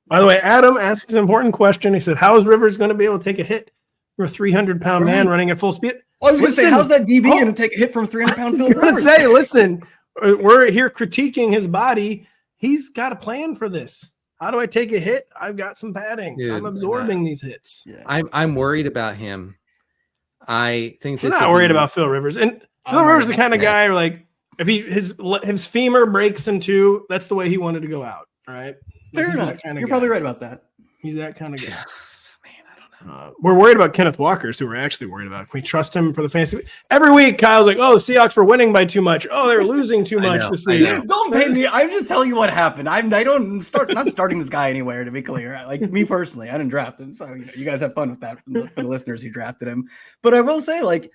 By the way, Adam asks an important question. He said, how is Rivers going to be able to take a hit from a 300-pound man running at full speed? I was going to say, how's that DB going to take a hit from 300-pound Phil Rivers? Listen, we're here critiquing his body. He's got a plan for this. How do I take a hit? I've got some padding. Dude, I'm absorbing these hits. Yeah. I'm worried about him. I think I'm not worried about Phil Rivers. And Phil Rivers is the kind of guy where, like, if his femur breaks in two, that's the way he wanted to go out. All right. Fair enough. You're probably right about that. He's that kind of guy. Man, I don't know. We're worried about Kenneth Walker, so we're actually worried about. Can we trust him for the fantasy? Every week, Kyle's like, "Oh, Seahawks were winning by too much. Oh, they're losing too much this week." Don't pay me. I'm just telling you what happened. Not starting this guy anywhere. To be clear, like me personally, I didn't draft him, so you guys have fun with that for the listeners who drafted him. But I will say, like,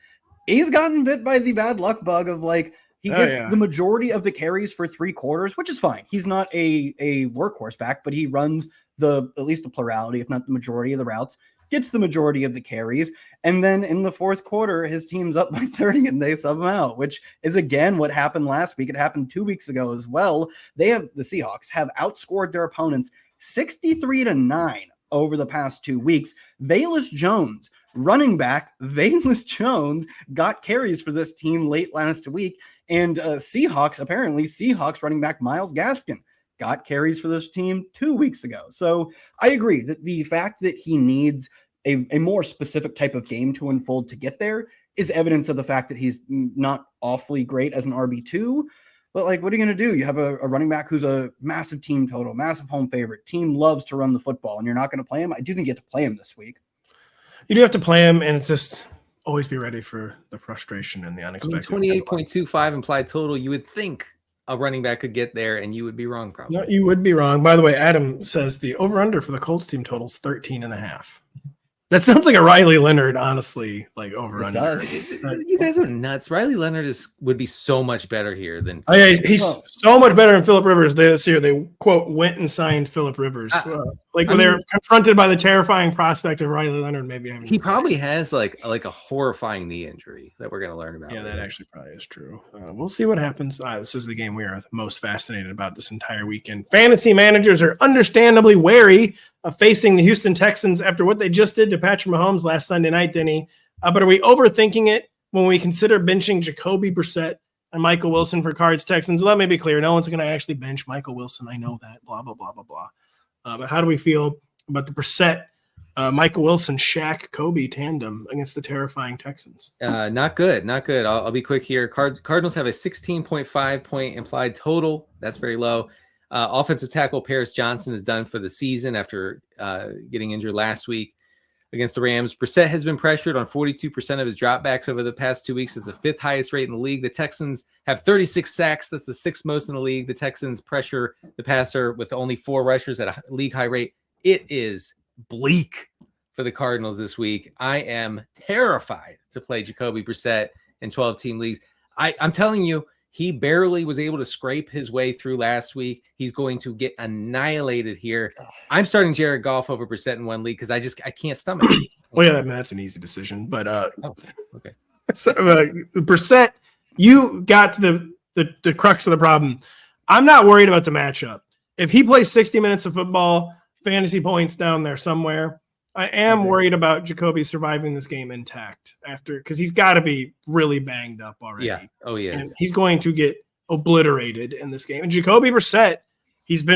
he's gotten bit by the bad luck bug of, like, he gets the majority of the carries for 3 quarters, which is fine. He's not a workhorse back, but he runs at least the plurality, if not the majority of the routes, gets the majority of the carries. And then in the fourth quarter, his team's up by 30 and they sub him out, which is, again, what happened last week. It happened 2 weeks ago as well. The Seahawks have outscored their opponents 63-9 over the past 2 weeks. Velus Jones, running back, Velus Jones got carries for this team late last week. And Seahawks running back Myles Gaskin got carries for this team 2 weeks ago. So I agree that the fact that he needs a more specific type of game to unfold to get there is evidence of the fact that he's not awfully great as an RB2. But, like, what are you going to do? You have a running back who's a massive team total, massive home favorite. Team loves to run the football, and you're not going to play him. I do think you have to play him this week. You do have to play him, and it's just always be ready for the frustration and the unexpected. 28.25 implied total. You would think a running back could get there, and you would be wrong, probably. No, you would be wrong. By the way, Adam says the over-under for the Colts team total is 13.5. That sounds like a Riley Leonard, honestly, like over-under. You guys are nuts. Riley Leonard would be so much better here than. Oh, yeah, he's so much better than Phillip Rivers. This year, they, quote, went and signed Phillip Rivers. When they were confronted by the terrifying prospect of Riley Leonard, maybe having. He probably has like a horrifying knee injury that we're going to learn about. Yeah, that actually probably is true. We'll see what happens. This is the game we are most fascinated about this entire weekend. Fantasy managers are understandably wary of facing the Houston Texans after what they just did to Patrick Mahomes last Sunday night, Denny. But are we overthinking it when we consider benching Jacoby Brissett and Michael Wilson for Cards Texans? Let me be clear. No one's going to actually bench Michael Wilson. I know that. Blah, blah, blah, blah, blah. But how do we feel about the Brissett, Michael Wilson, Shaq, Kobe tandem against the terrifying Texans? Not good. Not good. I'll be quick here. Cardinals have a 16.5 point implied total. That's very low. Offensive tackle Paris Johnson is done for the season after getting injured last week against the Rams. Brissett has been pressured on 42% of his dropbacks over the past 2 weeks. It's the 5th highest rate in the league. The Texans have 36 sacks. That's the 6th most in the league. The Texans pressure the passer with only 4 rushers at a league high rate. It is bleak for the Cardinals this week. I am terrified to play Jacoby Brissett in 12-team leagues. I'm telling you, he barely was able to scrape his way through last week. He's going to get annihilated here. I'm starting Jared Goff over Brissett in one league because I can't stomach it. Well, yeah, that's an easy decision. But okay. So Brissett, you got to the crux of the problem. I'm not worried about the matchup. If he plays 60 minutes of football, fantasy points down there somewhere, I am worried about Jacoby surviving this game intact because he's got to be really banged up already. Yeah. Oh, yeah. And he's going to get obliterated in this game. And Jacoby Brissett, he's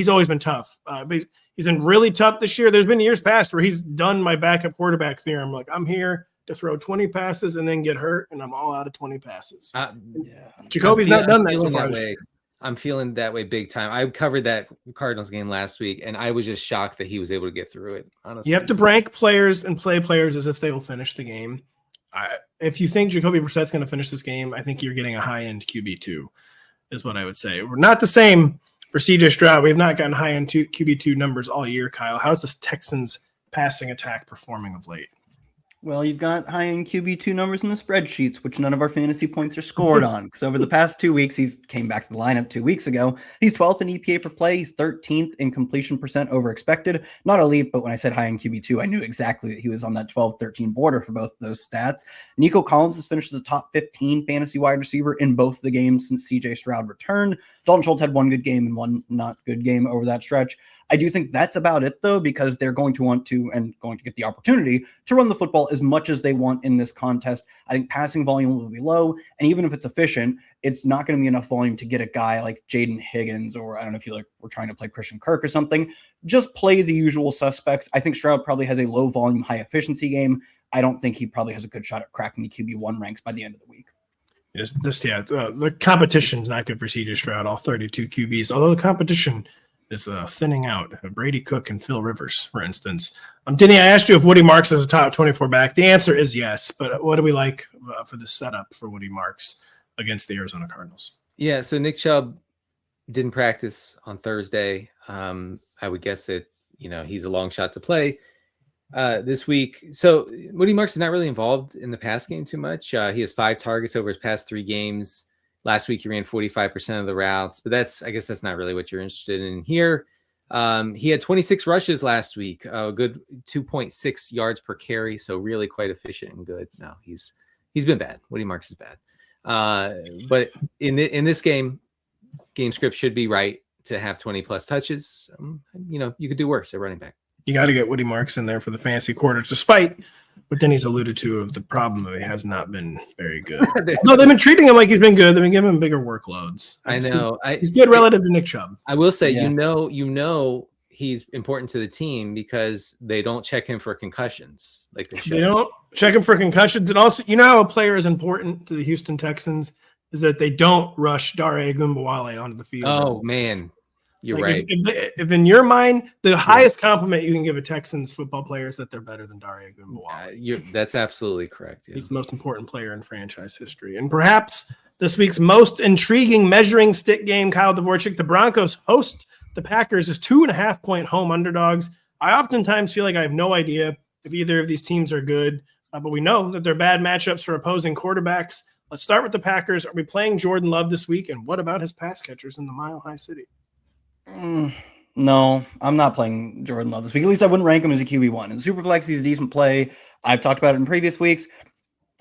always been tough. But he's been really tough this year. There's been years past where he's done my backup quarterback theorem. Like, I'm here to throw 20 passes and then get hurt, and I'm all out of 20 passes. Jacoby's not done that so far. I'm feeling that way big time. I covered that Cardinals game last week, and I was just shocked that he was able to get through it, honestly. You have to rank players and play players as if they will finish the game. If you think Jacoby Brissett's going to finish this game, I think you're getting a high-end QB2 is what I would say. We're not the same for CJ Stroud. We have not gotten high-end QB2 numbers all year, Kyle. How's this Texans passing attack performing of late? Well, you've got high-end QB2 numbers in the spreadsheets, which none of our fantasy points are scored on. Because over the past 2 weeks, he's came back to the lineup 2 weeks ago. He's 12th in EPA per play. He's 13th in completion percent over expected. Not elite, but when I said high-end QB2, I knew exactly that he was on that 12-13 border for both of those stats. Nico Collins has finished as a top 15 fantasy wide receiver in both the games since CJ Stroud returned. Dalton Schultz had one good game and one not good game over that stretch. I do think that's about it, though, because they're going to want to and going to get the opportunity to run the football as much as they want in this contest. I think passing volume will be low, and even if it's efficient, it's not going to be enough volume to get a guy like Jaden Higgins, or I don't know if you we're trying to play Christian Kirk or something. Just play the usual suspects. I think Stroud probably has a low volume, high efficiency game. I don't think he probably has a good shot at cracking the QB1 ranks by the end of the week. The competition's not good for CJ Stroud, all 32 QBs, although the competition is thinning out. Brady Cook and Phil Rivers, for instance. Denny, I asked you if Woody Marks is a top 24 back. The answer is yes, but what do we like for the setup for Woody Marks against the Arizona Cardinals? Yeah, so Nick Chubb didn't practice on Thursday. I would guess that, he's a long shot to play this week. So Woody Marks is not really involved in the pass game too much. He has 5 targets over his past 3 games. Last week, he ran 45% of the routes, but I guess that's not really what you're interested in here. He had 26 rushes last week, a good 2.6 yards per carry, so really quite efficient and good. No, he's been bad. Woody Marks is bad. But in this game script should be right to have 20-plus touches. You could do worse at running back. You got to get Woody Marks in there for the fantasy quarters, despite what Denny's alluded to of the problem that he has not been very good. No, they've been treating him like he's been good. They've been giving him bigger workloads. I know. He's good relative to Nick Chubb. I will say, he's important to the team because they don't check him for concussions like they should. They don't check him for concussions. And also, how a player is important to the Houston Texans is that they don't rush Dare Ogunbowale onto the field. Oh, man. You're right. If in your mind, the highest compliment you can give a Texans football player is that they're better than Dare Ogunbowale. That's absolutely correct. Yeah. He's the most important player in franchise history. And perhaps this week's most intriguing measuring stick game, Kyle Dvorchak, the Broncos host the Packers as 2.5-point home underdogs. I oftentimes feel like I have no idea if either of these teams are good, but we know that they're bad matchups for opposing quarterbacks. Let's start with the Packers. Are we playing Jordan Love this week? And what about his pass catchers in the Mile High City? No, I'm not playing Jordan Love this week. At least I wouldn't rank him as a QB1. In Superflex, he's a decent play. I've talked about it in previous weeks.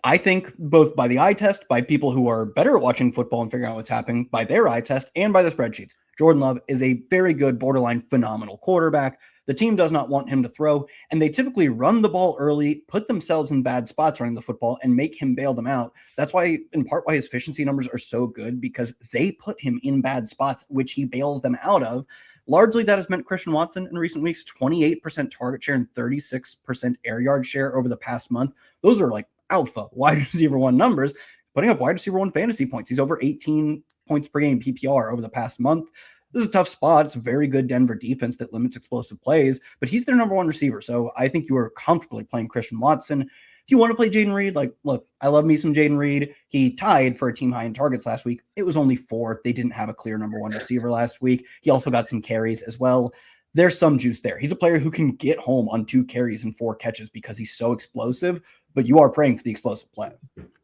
I think both by the eye test, by people who are better at watching football and figuring out what's happening, by their eye test, and by the spreadsheets, Jordan Love is a very good, borderline phenomenal quarterback. The team does not want him to throw, and they typically run the ball early, put themselves in bad spots running the football, and make him bail them out. That's why, in part, why his efficiency numbers are so good, because they put him in bad spots, which he bails them out of. Largely, that has meant Christian Watson in recent weeks, 28% target share and 36% air yard share over the past month. Those are like alpha wide receiver 1 numbers, putting up wide receiver 1 fantasy points. He's over 18 points per game PPR over the past month. This is a tough spot. It's a very good Denver defense that limits explosive plays, but he's their number 1 receiver. So I think you are comfortably playing Christian Watson. If you want to play Jaden Reed, look, I love me some Jaden Reed. He tied for a team high in targets last week. It was only 4. They didn't have a clear number 1 receiver last week. He also got some carries as well. There's some juice there. He's a player who can get home on 2 carries and 4 catches because he's so explosive, but you are praying for the explosive play.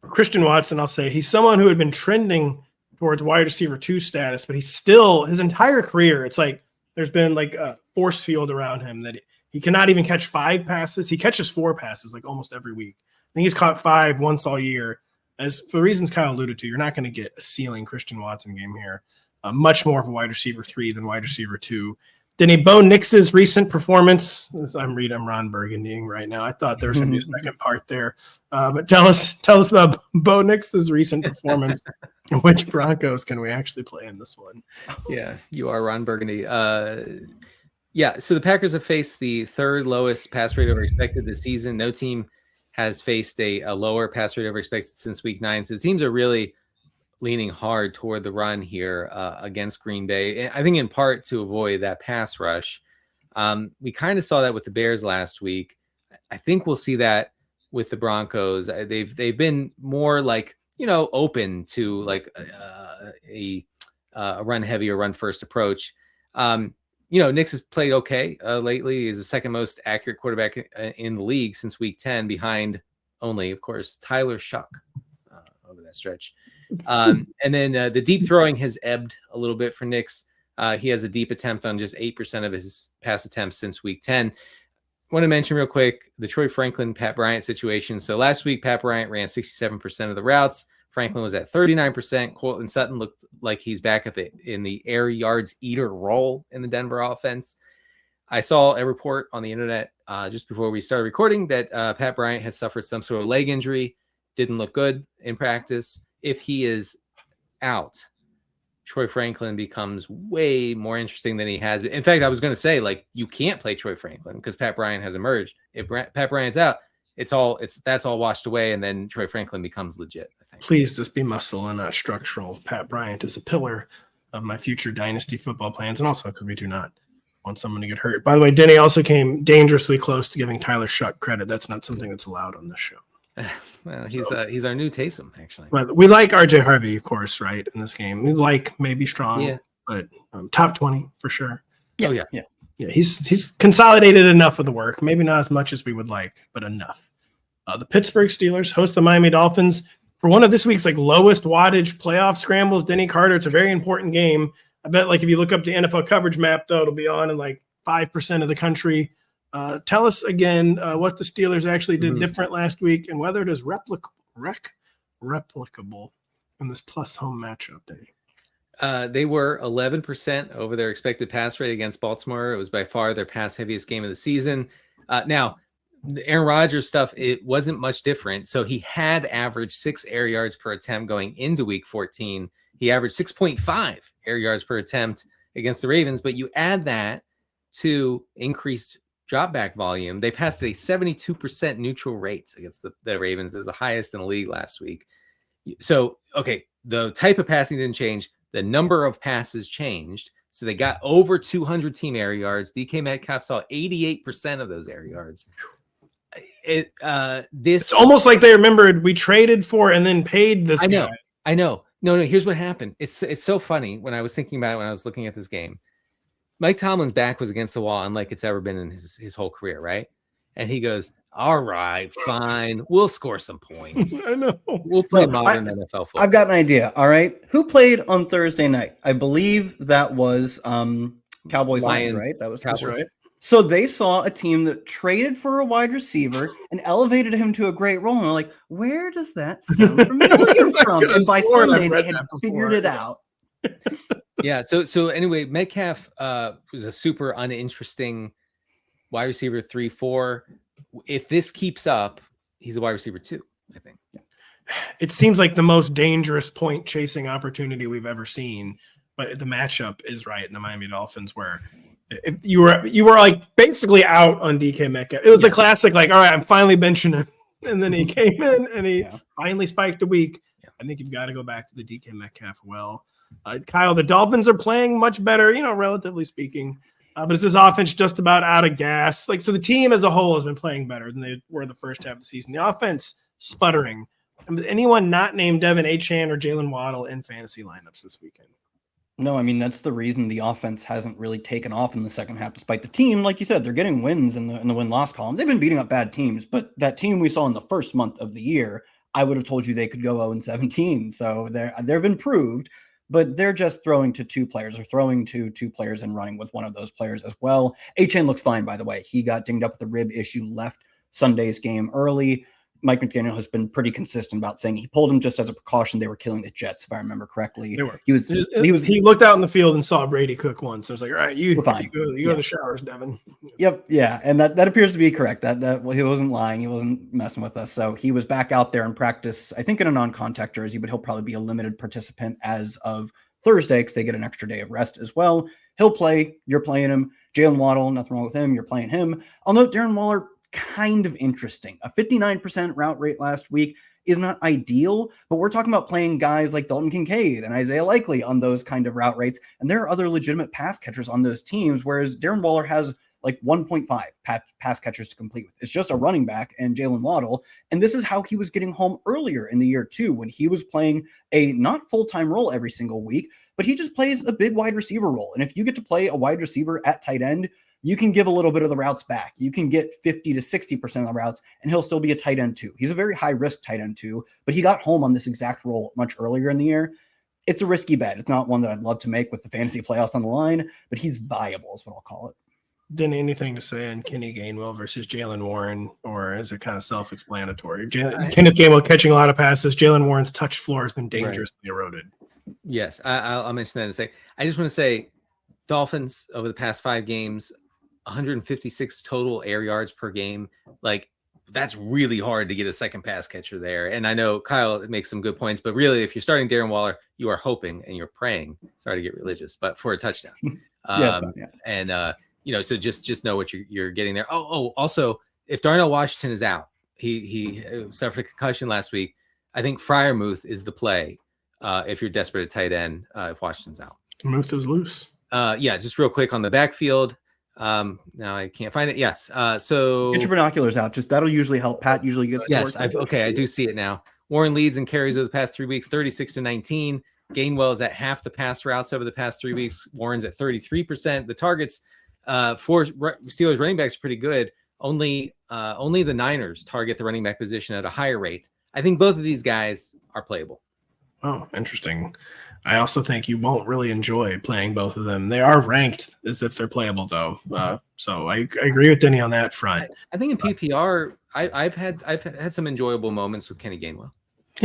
Christian Watson, I'll say, he's someone who had been trending towards wide receiver 2 status, but he's still, his entire career, it's like there's been like a force field around him that he cannot even catch 5 passes. He catches 4 passes like almost every week. I think he's caught 5 once all year. as for the reasons Kyle alluded to, you're not going to get a ceiling Christian Watson game here. Much more of a wide receiver 3 than wide receiver 2. Denny, Bo Nix's recent performance. I'm Ron Burgundying right now. I thought there was going to be a second part there. But tell us about Bo Nix's recent performance. Which Broncos can we actually play in this one? Yeah, you are Ron Burgundy. Yeah, so the Packers have faced the third lowest pass rate over expected this season. No team has faced a lower pass rate over expected since week 9. So the teams are really leaning hard toward the run here against Green Bay. I think in part to avoid that pass rush. We kind of saw that with the Bears last week. I think we'll see that with the Broncos. They've been more like, open to like a run heavy or run first approach. Nix has played okay lately. He's the second most accurate quarterback in the league since week 10, behind only, of course, Tyler Shuck over that stretch. And then the deep throwing has ebbed a little bit for Nix. He has a deep attempt on just 8% of his pass attempts since week 10. I want to mention real quick the Troy Franklin, Pat Bryant situation. So last week, Pat Bryant ran 67% of the routes. Franklin was at 39%. Courtland Sutton looked like he's back in the air yards eater role in the Denver offense. I saw a report on the internet just before we started recording that Pat Bryant had suffered some sort of leg injury. Didn't look good in practice. If he is out, Troy Franklin becomes way more interesting than he has been. In fact, I was going to say, like, you can't play Troy Franklin because Pat Bryant has emerged. If Pat Bryant's out, that's all washed away, and then Troy Franklin becomes legit, I think. Please just be muscle and not structural. Pat Bryant is a pillar of my future dynasty football plans, and also because we do not want someone to get hurt. By the way, Denny also came dangerously close to giving Tyler Shuck credit. That's not something that's allowed on this show. Well, he's our new Taysom, actually. But we like RJ Harvey, of course, right, in this game. We like maybe strong, but top 20 for sure. Yeah. He's consolidated enough of the work. Maybe not as much as we would like, but enough. The Pittsburgh Steelers host the Miami Dolphins for one of this week's lowest wattage playoff scrambles. Denny Carter, it's a very important game. I bet if you look up the NFL coverage map, though, it'll be on in 5% of the country. Tell us again what the Steelers actually did different last week and whether it is replicable in this plus home matchup, Denny. They were 11% over their expected pass rate against Baltimore. It was by far their pass heaviest game of the season. Now, the Aaron Rodgers stuff, it wasn't much different. So he had averaged 6 air yards per attempt going into week 14. He averaged 6.5 air yards per attempt against the Ravens. But you add that to increased drop back volume. They passed at a 72% neutral rate against the Ravens, as the highest in the league last week. So, okay, the type of passing didn't change. The number of passes changed. So they got over 200 team air yards. DK Metcalf saw 88% of those air yards. It's almost like they remembered we traded for and then paid this guy. I know. No, here's what happened. It's so funny when I was thinking about it when I was looking at this game. Mike Tomlin's back was against the wall unlike it's ever been in his whole career, right? And he goes, all right, fine. We'll score some points. I know. We'll play modern NFL football. I've got an idea, all right? Who played on Thursday night? I believe that was Cowboys Lions, right? That was Cowboys. Right. So they saw a team that traded for a wide receiver and elevated him to a great role. And they're like, where does that sound familiar from? And by Sunday, they had figured it out. Yeah. So anyway, Metcalf was a super uninteresting wide receiver 3-4. If this keeps up, he's a wide receiver 2, I think. Yeah. It seems like the most dangerous point chasing opportunity we've ever seen, but the matchup is right in the Miami Dolphins where if you were basically out on DK Metcalf. It was the classic, all right, I'm finally benching him. And then he came in and he finally spiked a week. Yeah. I think you've got to go back to the DK Metcalf well. Kyle, the Dolphins are playing much better, relatively speaking. But is this offense just about out of gas? So the team as a whole has been playing better than they were the first half of the season. The offense sputtering. Anyone not named Devin Achane or Jalen Waddle in fantasy lineups this weekend? No, I mean, that's the reason the offense hasn't really taken off in the second half, despite the team, like you said, they're getting wins in the win-loss column. They've been beating up bad teams, but that team we saw in the first month of the year, I would have told you they could go 0-17. So they've been proved, but they're just throwing to 2 players or throwing to 2 players and running with one of those players as well. Achane looks fine, by the way. He got dinged up with a rib issue, left Sunday's game early. Mike McDaniel has been pretty consistent about saying he pulled him just as a precaution. They were killing the Jets, if I remember correctly. They were. He looked out in the field and saw Brady Cook once. I was like, all right, you go to the showers, Devin. Yep. Yeah. And that appears to be correct. That he wasn't lying. He wasn't messing with us. So he was back out there in practice, I think in a non-contact jersey, but he'll probably be a limited participant as of Thursday because they get an extra day of rest as well. He'll play. You're playing him. Jalen Waddle, nothing wrong with him. You're playing him. I'll note Darren Waller, kind of interesting. A 59% route rate last week is not ideal, but we're talking about playing guys like Dalton Kincaid and Isaiah Likely on those kind of route rates. And there are other legitimate pass catchers on those teams, whereas Darren Waller has like 1.5 pass catchers to complete with. It's just a running back and Jalen Waddle. And this is how he was getting home earlier in the year too, when he was playing a not full-time role every single week, but he just plays a big wide receiver role. And if you get to play a wide receiver at tight end, you can give a little bit of the routes back. You can get 50 to 60% of the routes, and he'll still be a tight end too. He's a very high-risk tight end too, but he got home on this exact role much earlier in the year. It's a risky bet. It's not one that I'd love to make with the fantasy playoffs on the line, but he's viable is what I'll call it. Didn't anything to say on Kenny Gainwell versus Jalen Warren, or is it kind of self-explanatory? Kenneth Gainwell catching a lot of passes. Jalen Warren's touch floor has been dangerously eroded. Yes, I'll mention that in a second. I just want to say Dolphins over the past 5 games, 156 total air yards per game. Like, that's really hard to get a second pass catcher there. And I know Kyle makes some good points, but really, if you're starting Darren Waller, you are hoping and you're praying, sorry to get religious, but for a touchdown. And so just know what you're getting there. Also, if Darnell Washington is out, he suffered a concussion last week. I think Freiermuth is the play if you're desperate at tight end if Washington's out. Muth is loose. Just real quick on the backfield. Now I can't find it. Yes. So get your binoculars out. Just that'll usually help. Pat usually gets. Yes. I do see it now. Warren leads and carries over the past 3 weeks, 36-19. Gainwell is at half the pass routes over the past 3 weeks. Warren's at 33%. The targets for Steelers running backs are pretty good. Only the Niners target the running back position at a higher rate. I think both of these guys are playable. Oh, interesting. I also think you won't really enjoy playing both of them. They are ranked as if they're playable, though. So I agree with Denny on that front. I think in PPR, I've had some enjoyable moments with Kenny Gainwell.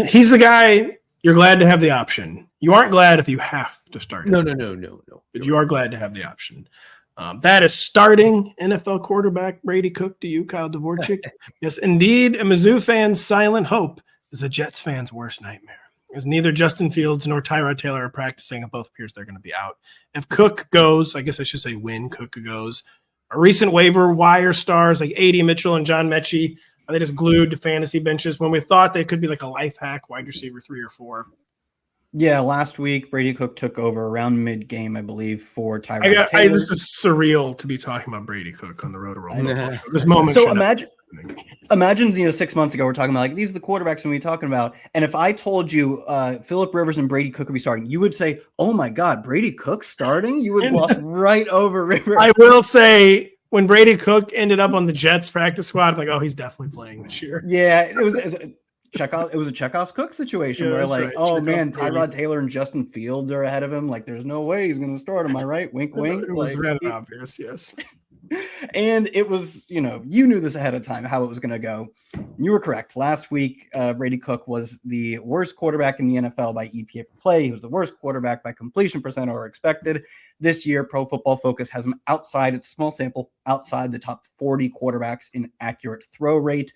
He's the guy you're glad to have the option. You aren't glad if you have to start him. No. But you are glad to have the option. That is starting NFL quarterback Brady Cook to you, Kyle Dvorchak. Yes, indeed, a Mizzou fan's silent hope is a Jets fan's worst nightmare. As neither Justin Fields nor Tyrod Taylor are practicing, it both appears they're going to be out. If Cook goes, I guess I should say when Cook goes, a recent waiver wire stars like A.D. Mitchell and John Mechie, are they just glued to fantasy benches when we thought they could be like a life hack wide receiver 3 or 4? Yeah, last week Brady Cook took over around mid-game, I believe, for Tyrod Taylor. This is surreal to be talking about Brady Cook on the Rotoworld. This moment. So imagine 6 months ago we're talking about like these are the quarterbacks we're talking about, and if I told you Phillip Rivers and Brady Cook would be starting, you would say, "Oh my God, Brady Cook starting?" You would gloss right over Rivers. I will say, when Brady Cook ended up on the Jets practice squad, I'm like, oh, he's definitely playing this year. Yeah, it was a Checkhouse Cook situation where like, oh man, Tyrod Taylor and Justin Fields are ahead of him. Like, there's no way he's going to start. Am I right? Wink, wink. It was rather obvious, yes. And it was, you knew this ahead of time, how it was going to go. You were correct. Last week, Brady Cook was the worst quarterback in the NFL by EPA per play. He was the worst quarterback by completion percent or expected. This year, Pro Football Focus has him outside, it's small sample, outside the top 40 quarterbacks in accurate throw rate.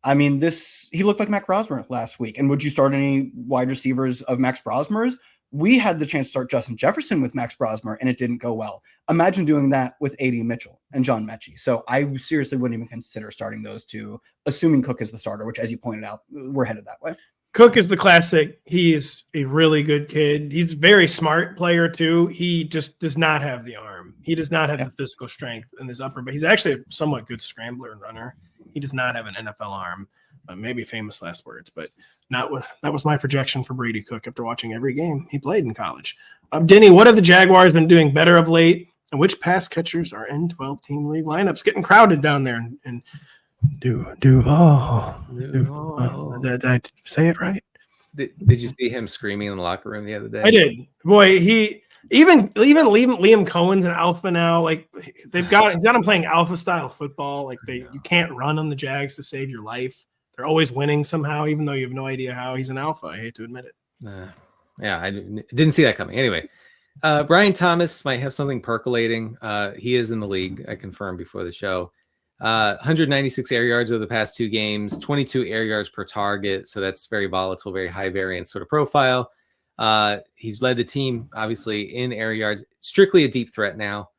I mean, he looked like Max Brosmer last week. And would you start any wide receivers of Max Brosmer's? We had the chance to start Justin Jefferson with Max Brosmer, and it didn't go well. Imagine doing that with A.D. Mitchell and John Mechie. So I seriously wouldn't even consider starting those two, assuming Cook is the starter, which, as you pointed out, we're headed that way. Cook is the classic. He's a really good kid. He's a very smart player, too. He just does not have the arm. He does not have the physical strength in his upper, but he's actually a somewhat good scrambler and runner. He does not have an NFL arm. Maybe famous last words, but that was my projection for Brady Cook after watching every game he played in college. Denny, what have the Jaguars been doing better of late? And which pass catchers are in 12-team league lineups? Getting crowded down there. And Duval. Did I say it right? Did you see him screaming in the locker room the other day? I did. Boy, he even Liam Cohen's an alpha now. Like he's got him playing alpha style football. Like you can't run on the Jags to save your life. they're always winning somehow, even though you have no idea how. He's an alpha. I hate to admit it. Yeah, I didn't see that coming. Anyway, Brian Thomas might have something percolating. He is in the league. I confirmed before the show. 196 air yards over the past 2 games, 22 air yards per target. So that's very volatile, very high variance sort of profile. He's led the team, obviously, in air yards. Strictly a deep threat now.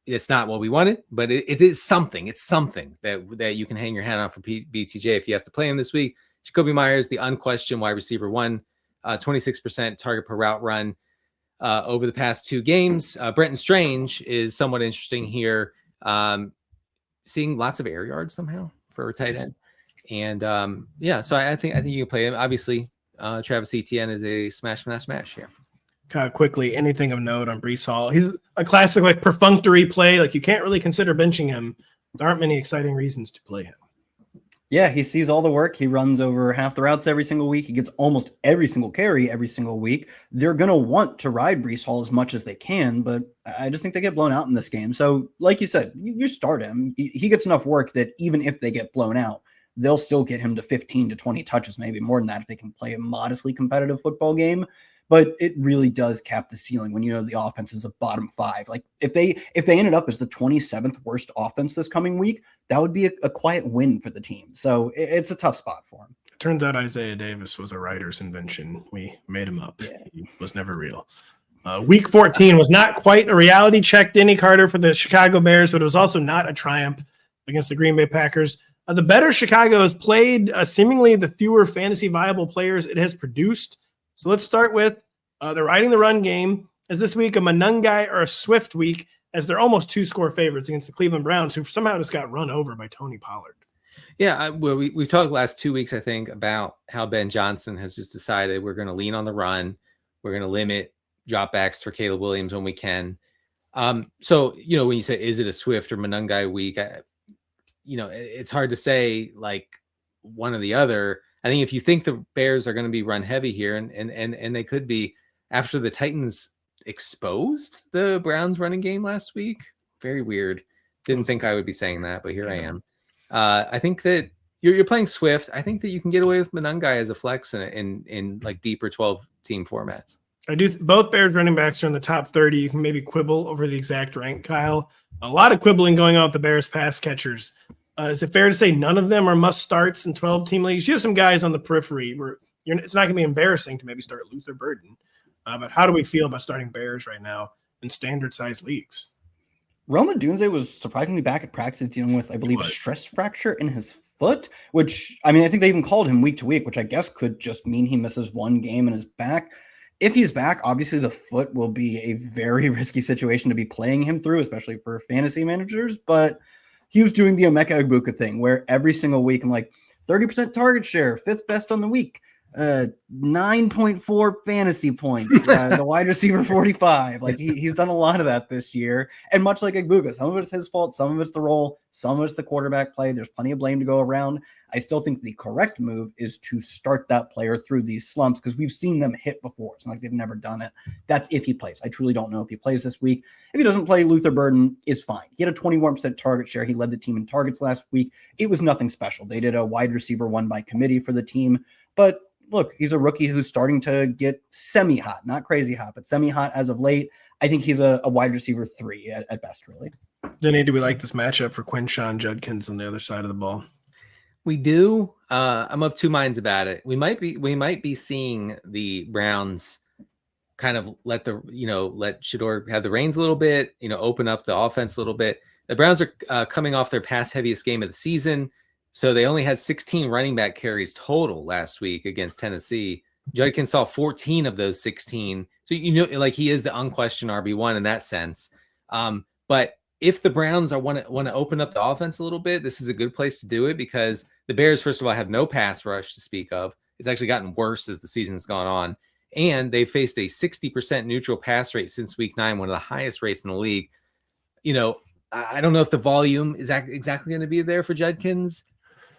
It's not what we wanted, but it is something. It's something that you can hang your hat on for BTJ if you have to play him this week. Jacoby Myers, the unquestioned wide receiver 1, 26% target per route run over the past 2 games. Brenton Strange is somewhat interesting here. Seeing lots of air yards somehow for a tight end. And so I think you can play him. Obviously, Travis Etienne is a smash here. Quickly, anything of note on Breece Hall? He's a classic, like, perfunctory play. Like, you can't really consider benching him. There aren't many exciting reasons to play him. Yeah, he sees all the work. He runs over half the routes every single week. He gets almost every single carry every single week. They're going to want to ride Breece Hall as much as they can, but I just think they get blown out in this game. So, like you said, you start him. He gets enough work that even if they get blown out, they'll still get him to 15 to 20 touches, maybe more than that, if they can play a modestly competitive football game. But it really does cap the ceiling when you know the offense is a bottom 5. Like, if they ended up as the 27th worst offense this coming week, that would be a quiet win for the team. So it's a tough spot for him. It turns out Isaiah Davis was a writer's invention. We made him up. Yeah. He was never real. Week 14 was not quite a reality check, Denny Carter, for the Chicago Bears, but it was also not a triumph against the Green Bay Packers. The better Chicago has played, seemingly the fewer fantasy viable players it has produced. So let's start with they're riding the run game. Is this week a Manungai or a Swift week, as they're almost 2-score favorites against the Cleveland Browns, who somehow just got run over by Tony Pollard? Yeah, well, we've talked the last 2 weeks, I think, about how Ben Johnson has just decided we're going to lean on the run. We're going to limit dropbacks for Caleb Williams when we can. So, when you say, is it a Swift or Manungai week, it's hard to say, like, one or the other. I think if you think the Bears are going to be run heavy here, and they could be, after the Titans exposed the Browns running game last week, very weird. Didn't think I would be saying that, but here I am. I think that you're playing Swift. I think that you can get away with Manungai as a flex in like deeper 12-team formats. I do. Both Bears running backs are in the top 30. You can maybe quibble over the exact rank, Kyle. A lot of quibbling going on with the Bears pass catchers. Is it fair to say none of them are must starts in 12-team leagues? You have some guys on the periphery where it's not going to be embarrassing to maybe start Luther Burden. But how do we feel about starting Bears right now in standard-sized leagues? Roma Dunze was surprisingly back at practice dealing with, I believe, a stress fracture in his foot, which, I think they even called him week to week, which I guess could just mean he misses one game and is back. If he's back, obviously the foot will be a very risky situation to be playing him through, especially for fantasy managers. But he was doing the Emeka Egbuka thing where every single week I'm like, 30% target share, 5th best on the week, 9.4 fantasy points, the wide receiver 45. Like he's done a lot of that this year. And much like Egbuka, some of it's his fault, some of it's the role, some of it's the quarterback play. There's plenty of blame to go around. I still think the correct move is to start that player through these slumps because we've seen them hit before. It's not like they've never done it. That's if he plays. I truly don't know if he plays this week. If he doesn't play, Luther Burden is fine. He had a 21% target share. He led the team in targets last week. It was nothing special. They did a wide receiver 1 by committee for the team. But look, he's a rookie who's starting to get semi-hot, not crazy hot, but semi-hot as of late. I think he's a wide receiver 3 at best, really. Denny, do we like this matchup for Quinshon Judkins on the other side of the ball? We do. I'm of two minds about it. We might be seeing the Browns kind of let Shedeur have the reins a little bit, open up the offense a little bit. The Browns are coming off their pass heaviest game of the season. So they only had 16 running back carries total last week against Tennessee. Judkins saw 14 of those 16. So, he is the unquestioned RB1 in that sense. But if the Browns want to open up the offense a little bit, this is a good place to do it because the Bears, first of all, have no pass rush to speak of. It's actually gotten worse as the season's gone on. And they faced a 60% neutral pass rate since week 9, one of the highest rates in the league. I don't know if the volume is exactly going to be there for Judkins.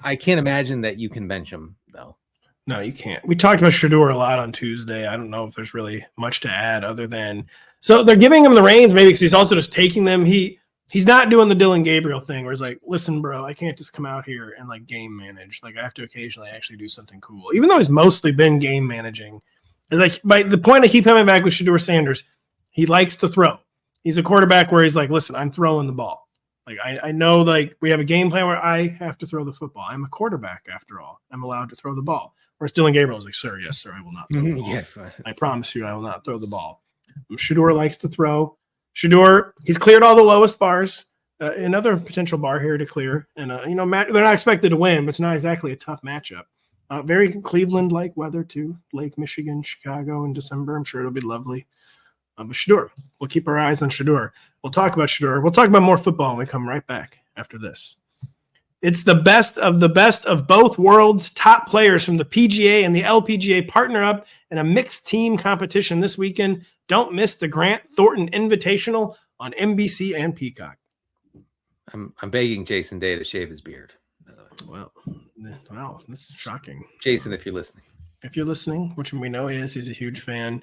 I can't imagine that you can bench him, though. No, you can't. We talked about Shedeur a lot on Tuesday. I don't know if there's really much to add other than – so they're giving him the reins maybe because he's also just taking them. He he's not doing the Dylan Gabriel thing where he's like, listen, bro, I can't just come out here and like game manage. Like I have to occasionally actually do something cool. Even though he's mostly been game managing. It's like the point I keep coming back with Shedeur Sanders, he likes to throw. He's a quarterback where he's like, listen, I'm throwing the ball. Like I know like we have a game plan where I have to throw the football. I'm a quarterback after all. I'm allowed to throw the ball. Whereas Dylan Gabriel is like, sir, yes, sir, I will not throw the ball. Yeah. I promise you I will not throw the ball. Shedeur likes to throw. Shedeur, he's cleared all the lowest bars. Another potential bar here to clear. And, they're not expected to win, but it's not exactly a tough matchup. Very Cleveland-like weather, too. Lake Michigan, Chicago in December. I'm sure it'll be lovely. But Shedeur, we'll keep our eyes on Shedeur. We'll talk about Shedeur. We'll talk about more football when we come right back after this. It's the best of both worlds. Top players from the PGA and the LPGA partner up in a mixed team competition this weekend. Don't miss the Grant Thornton Invitational on NBC and Peacock. I'm begging Jason Day to shave his beard. Wow, this is shocking. Jason, if you're listening. If you're listening, which we know he is, he's a huge fan.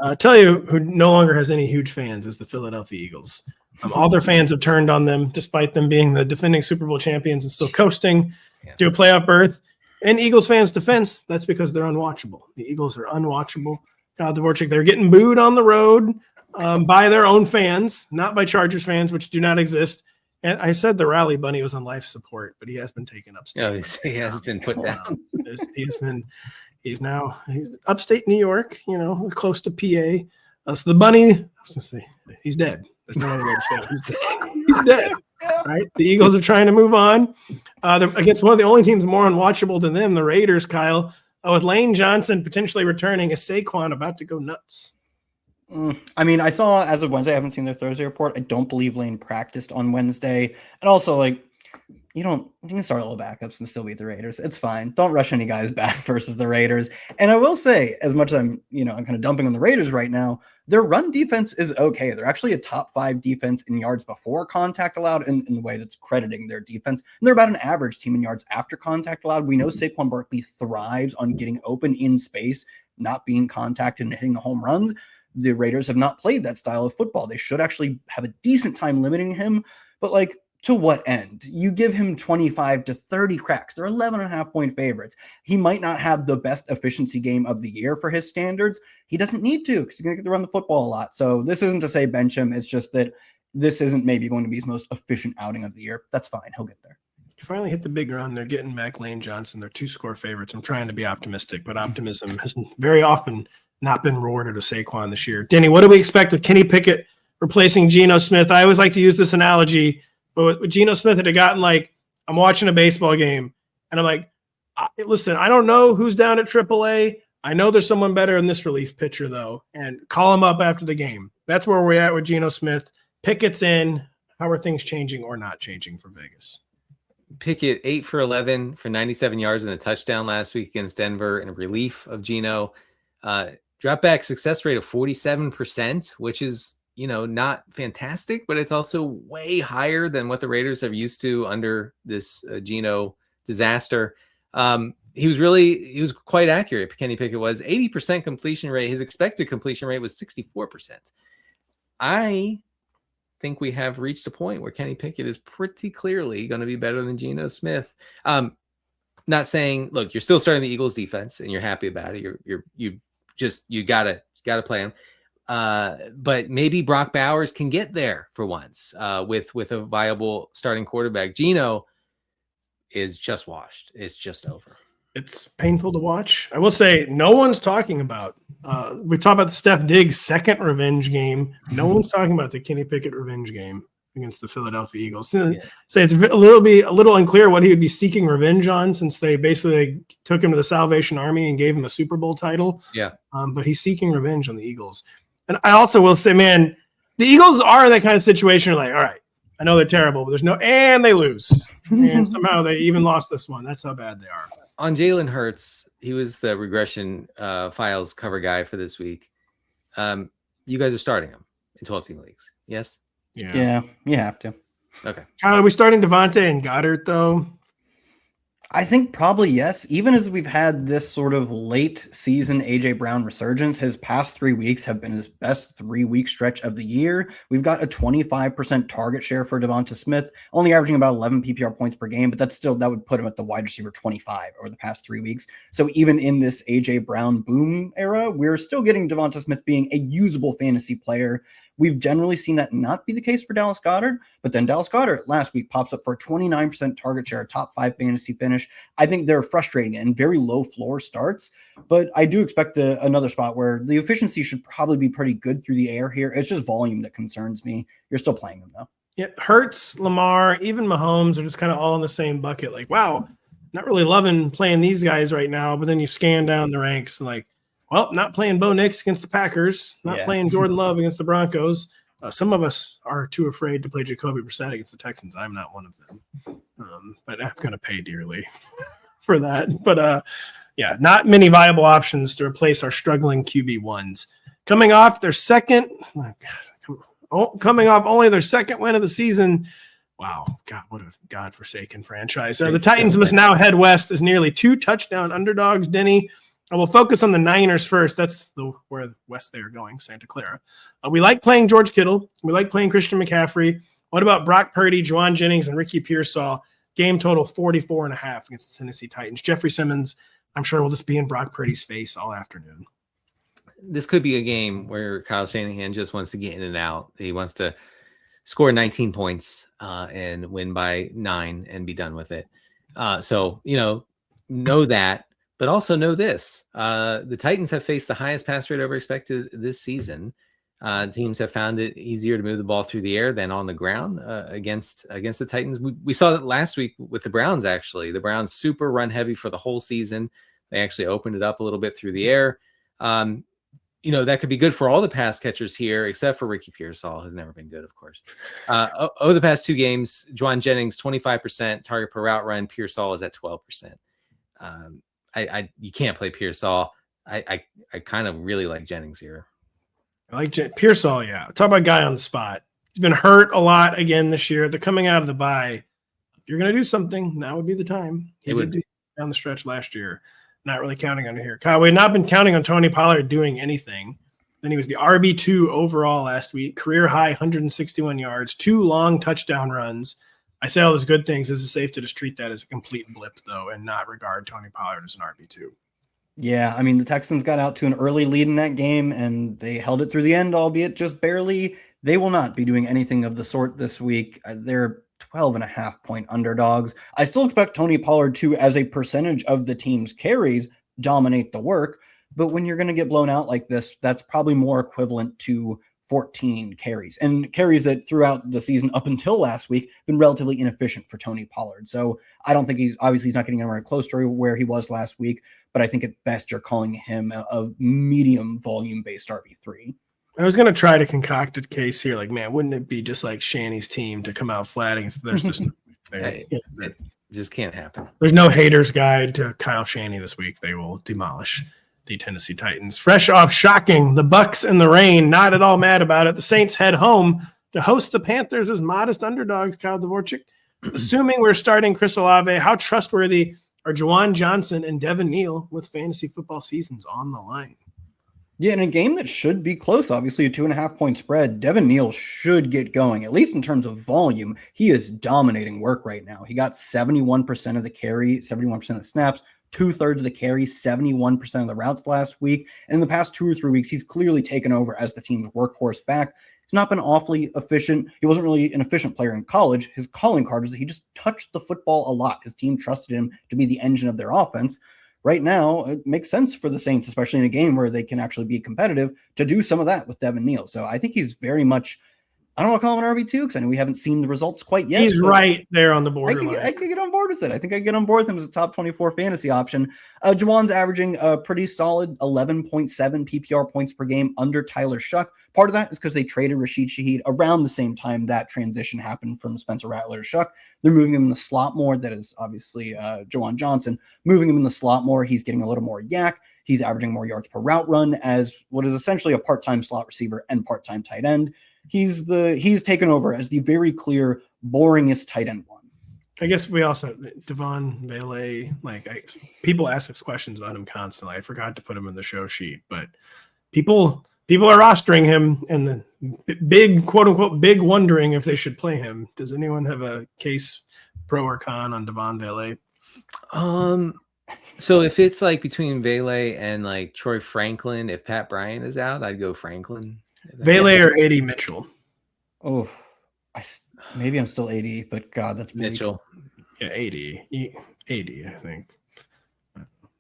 I'll tell you who no longer has any huge fans is the Philadelphia Eagles. All their fans have turned on them, despite them being the defending Super Bowl champions and still coasting to a playoff berth. In Eagles fans' defense, that's because they're unwatchable. The Eagles are unwatchable. Kyle Dvorchak, they're getting booed on the road by their own fans, not by Chargers fans, which do not exist. And I said the Rally Bunny was on life support, but he has been taken upstate. He has been put down. He's upstate New York, close to PA. So the Bunny, I was going to say, he's dead. There's no other way to say it. He's dead. Right? The Eagles are trying to move on. They're against one of the only teams more unwatchable than them, the Raiders, Kyle. With Lane Johnson potentially returning, is Saquon about to go nuts? I mean, I saw as of Wednesday, I haven't seen their Thursday report. I don't believe Lane practiced on Wednesday. And also, you can start all the backups and still beat the Raiders. It's fine. Don't rush any guys back versus the Raiders. And I will say, as much as I'm kind of dumping on the Raiders right now, their run defense is okay. They're actually a top 5 defense in yards before contact allowed in the way that's crediting their defense. And they're about an average team in yards after contact allowed. We know Saquon Barkley thrives on getting open in space, not being contacted and hitting the home runs. The Raiders have not played that style of football. They should actually have a decent time limiting him, but to what end? You give him 25 to 30 cracks. They're 11.5-point favorites. He might not have the best efficiency game of the year for his standards. He doesn't need to because he's going to get to run the football a lot. So this isn't to say bench him. It's just that this isn't maybe going to be his most efficient outing of the year. That's fine. He'll get there. You finally hit the big run. They're getting back Lane Johnson. They're 2-score favorites. I'm trying to be optimistic, but optimism has very often not been rewarded to Saquon this year. Denny, what do we expect with Kenny Pickett replacing Geno Smith? I always like to use this analogy, but with Geno Smith, it had gotten I'm watching a baseball game, and I'm like, listen, I don't know who's down at AAA. I know there's someone better in this relief pitcher, though, and call him up after the game. That's where we're at with Geno Smith. Pickett's in. How are things changing or not changing for Vegas? Pickett, 8 for 11 for 97 yards and a touchdown last week against Denver in relief of Geno. Drop back success rate of 47%, which is, not fantastic, but it's also way higher than what the Raiders have used to under this Geno disaster. He was quite accurate. Kenny Pickett was 80% completion rate. His expected completion rate was 64%. I think we have reached a point where Kenny Pickett is pretty clearly going to be better than Geno Smith. Not saying, look, you're still starting the Eagles defense and you're happy about it. You gotta play him. But maybe Brock Bowers can get there for once with a viable starting quarterback. Geno is just washed. It's just over. It's painful to watch. I will say no one's talking about we talk about the Steph Diggs second revenge game. No one's talking about the Kenny Pickett revenge game against the Philadelphia Eagles. So it's a little unclear what he would be seeking revenge on, since they basically took him to the Salvation Army and gave him a Super Bowl title. Yeah. But he's seeking revenge on the Eagles. And I also will say, man, the Eagles are in that kind of situation. All right, I know they're terrible, but and they lose. And somehow they even lost this one. That's how bad they are. On Jalen Hurts, he was the regression files cover guy for this week. You guys are starting him in 12-team leagues. Yes? Yeah, you have to. Okay. Kyle, are we starting Devontae and Goddard, though? I think probably yes. Even as we've had this sort of late season AJ Brown resurgence, his past 3 weeks have been his best 3-week stretch of the year. We've got a 25% target share for Devonta Smith, only averaging about 11 PPR points per game, but that would put him at the wide receiver 25 over the past 3 weeks. So even in this AJ Brown boom era, we're still getting Devonta Smith being a usable fantasy player. We've generally seen that not be the case for Dallas Goedert, but then Dallas Goedert last week pops up for a 29% target share, top 5 fantasy finish. I think they're frustrating and very low floor starts, but I do expect another spot where the efficiency should probably be pretty good through the air here. It's just volume that concerns me. You're still playing them though. Yeah, Hurts, Lamar, even Mahomes are just kind of all in the same bucket. Like, wow, not really loving playing these guys right now, but then you scan down the ranks like, well, not playing Bo Nix against the Packers, not playing Jordan Love against the Broncos. Some of us are too afraid to play Jacoby Brissett against the Texans. I'm not one of them, but I'm going to pay dearly for that. But not many viable options to replace our struggling QB1s. Coming off their second, coming off only their second win of the season. Wow, God, what a godforsaken franchise. The Titans must now head west as nearly 2 touchdown underdogs, Denny. I will focus on the Niners first. That's where west they are going, Santa Clara. We like playing George Kittle. We like playing Christian McCaffrey. What about Brock Purdy, Juwan Jennings, and Ricky Pearsall? Game total 44.5 against the Tennessee Titans. Jeffrey Simmons, I'm sure, will just be in Brock Purdy's face all afternoon. This could be a game where Kyle Shanahan just wants to get in and out. He wants to score 19 points and win by 9 and be done with it. So, know that. But also know this, the Titans have faced the highest pass rate over expected this season. Teams have found it easier to move the ball through the air than on the ground against the Titans. We saw that last week with the Browns, actually. The Browns super run heavy for the whole season. They actually opened it up a little bit through the air. That could be good for all the pass catchers here, except for Ricky Pearsall, who's never been good, of course. Over the past 2 games, Juwan Jennings, 25% target per route run. Pearsall is at 12%. You can't play Pearsall. I kind of really like Jennings here. I like Pearsall, yeah. Talk about a guy on the spot. He's been hurt a lot again this year. They're coming out of the bye. If you're going to do something, now would be the time. He would do down the stretch last year. Not really counting on it here. Kyle, we've not been counting on Tony Pollard doing anything. Then he was the RB2 overall last week. Career high 161 yards, 2 long touchdown runs. I say all those good things. Is it safe to just treat that as a complete blip, though, and not regard Tony Pollard as an RB2? Yeah, I mean, the Texans got out to an early lead in that game, and they held it through the end, albeit just barely. They will not be doing anything of the sort this week. They're 12.5-point underdogs. I still expect Tony Pollard to, as a percentage of the team's carries, dominate the work. But when you're going to get blown out like this, that's probably more equivalent to 14 carries, and carries that throughout the season up until last week been relatively inefficient for Tony Pollard. So I don't think he's not getting anywhere close to where he was last week, but I think at best you're calling him a medium volume based RB3. I was going to try to concoct a case here. Like, man, wouldn't it be just like Shanny's team to come out flat against there's just it just can't happen. There's no haters guide to Kyle Shanny this week. They will demolish the Tennessee Titans. Fresh off shocking the Bucs in the rain, not at all mad about it. The Saints head home to host the Panthers as modest underdogs, Kyle Dvorchak. Assuming we're starting Chris Olave, how trustworthy are Juwan Johnson and Devin Neal with fantasy football seasons on the line? Yeah, in a game that should be close, obviously a 2.5-point spread, Devin Neal should get going, at least in terms of volume. He is dominating work right now. He got 71% of the carry, 71% of the snaps, 2/3 of the carry, 71% of the routes last week. And in the past 2 or 3 weeks, he's clearly taken over as the team's workhorse back. He's not been awfully efficient. He wasn't really an efficient player in college. His calling card was that he just touched the football a lot. His team trusted him to be the engine of their offense. Right now, it makes sense for the Saints, especially in a game where they can actually be competitive, to do some of that with Devin Neal. So I think he's very much, I don't want to call him an RB2 because I know we haven't seen the results quite yet. He's right there on the borderline. I could get on board with it. I think I could get on board with him as a top 24 fantasy option. Juwan's averaging a pretty solid 11.7 PPR points per game under Tyler Shuck. Part of that is because they traded Rashid Shaheed around the same time that transition happened from Spencer Rattler to Shuck. They're moving him in the slot more. That is obviously Juwan Johnson. Moving him in the slot more, he's getting a little more yak. He's averaging more yards per route run as what is essentially a part-time slot receiver and part-time tight end. He's taken over as the very clear, boringest tight end one. I guess we also Devon Vele. People ask us questions about him constantly. I forgot to put him in the show sheet, but people are rostering him, and the big quote unquote big wondering if they should play him. Does anyone have a case pro or con on Devon Vele? So if it's like between Vele and like Troy Franklin, if Pat Bryant is out, I'd go Franklin. Vele or A.D. Mitchell? Oh, maybe I'm still 80, but God, that's Mitchell. Yeah, 80, I think.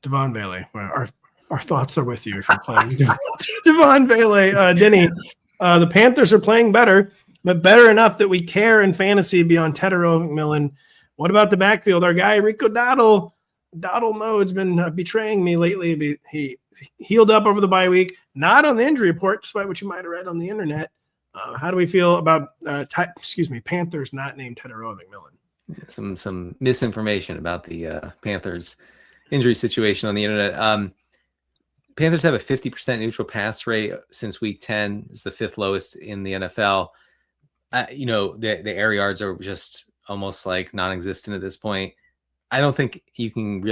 Devon Vele. Well, our thoughts are with you if you're playing Devon Vele. Denny, the Panthers are playing better, but better enough that we care in fantasy beyond Tetero McMillan. What about the backfield? Our guy Rico Dowdle mode's been betraying me lately. He healed up over the bye week, not on the injury report, despite what you might have read on the internet. How do we feel about Panthers not named Tetero McMillan? Some misinformation about the Panthers injury situation on the internet. Panthers have a 50% neutral pass rate since week 10. It's the 5th lowest in the NFL. The air yards are just almost like non-existent at this point. I don't think you can't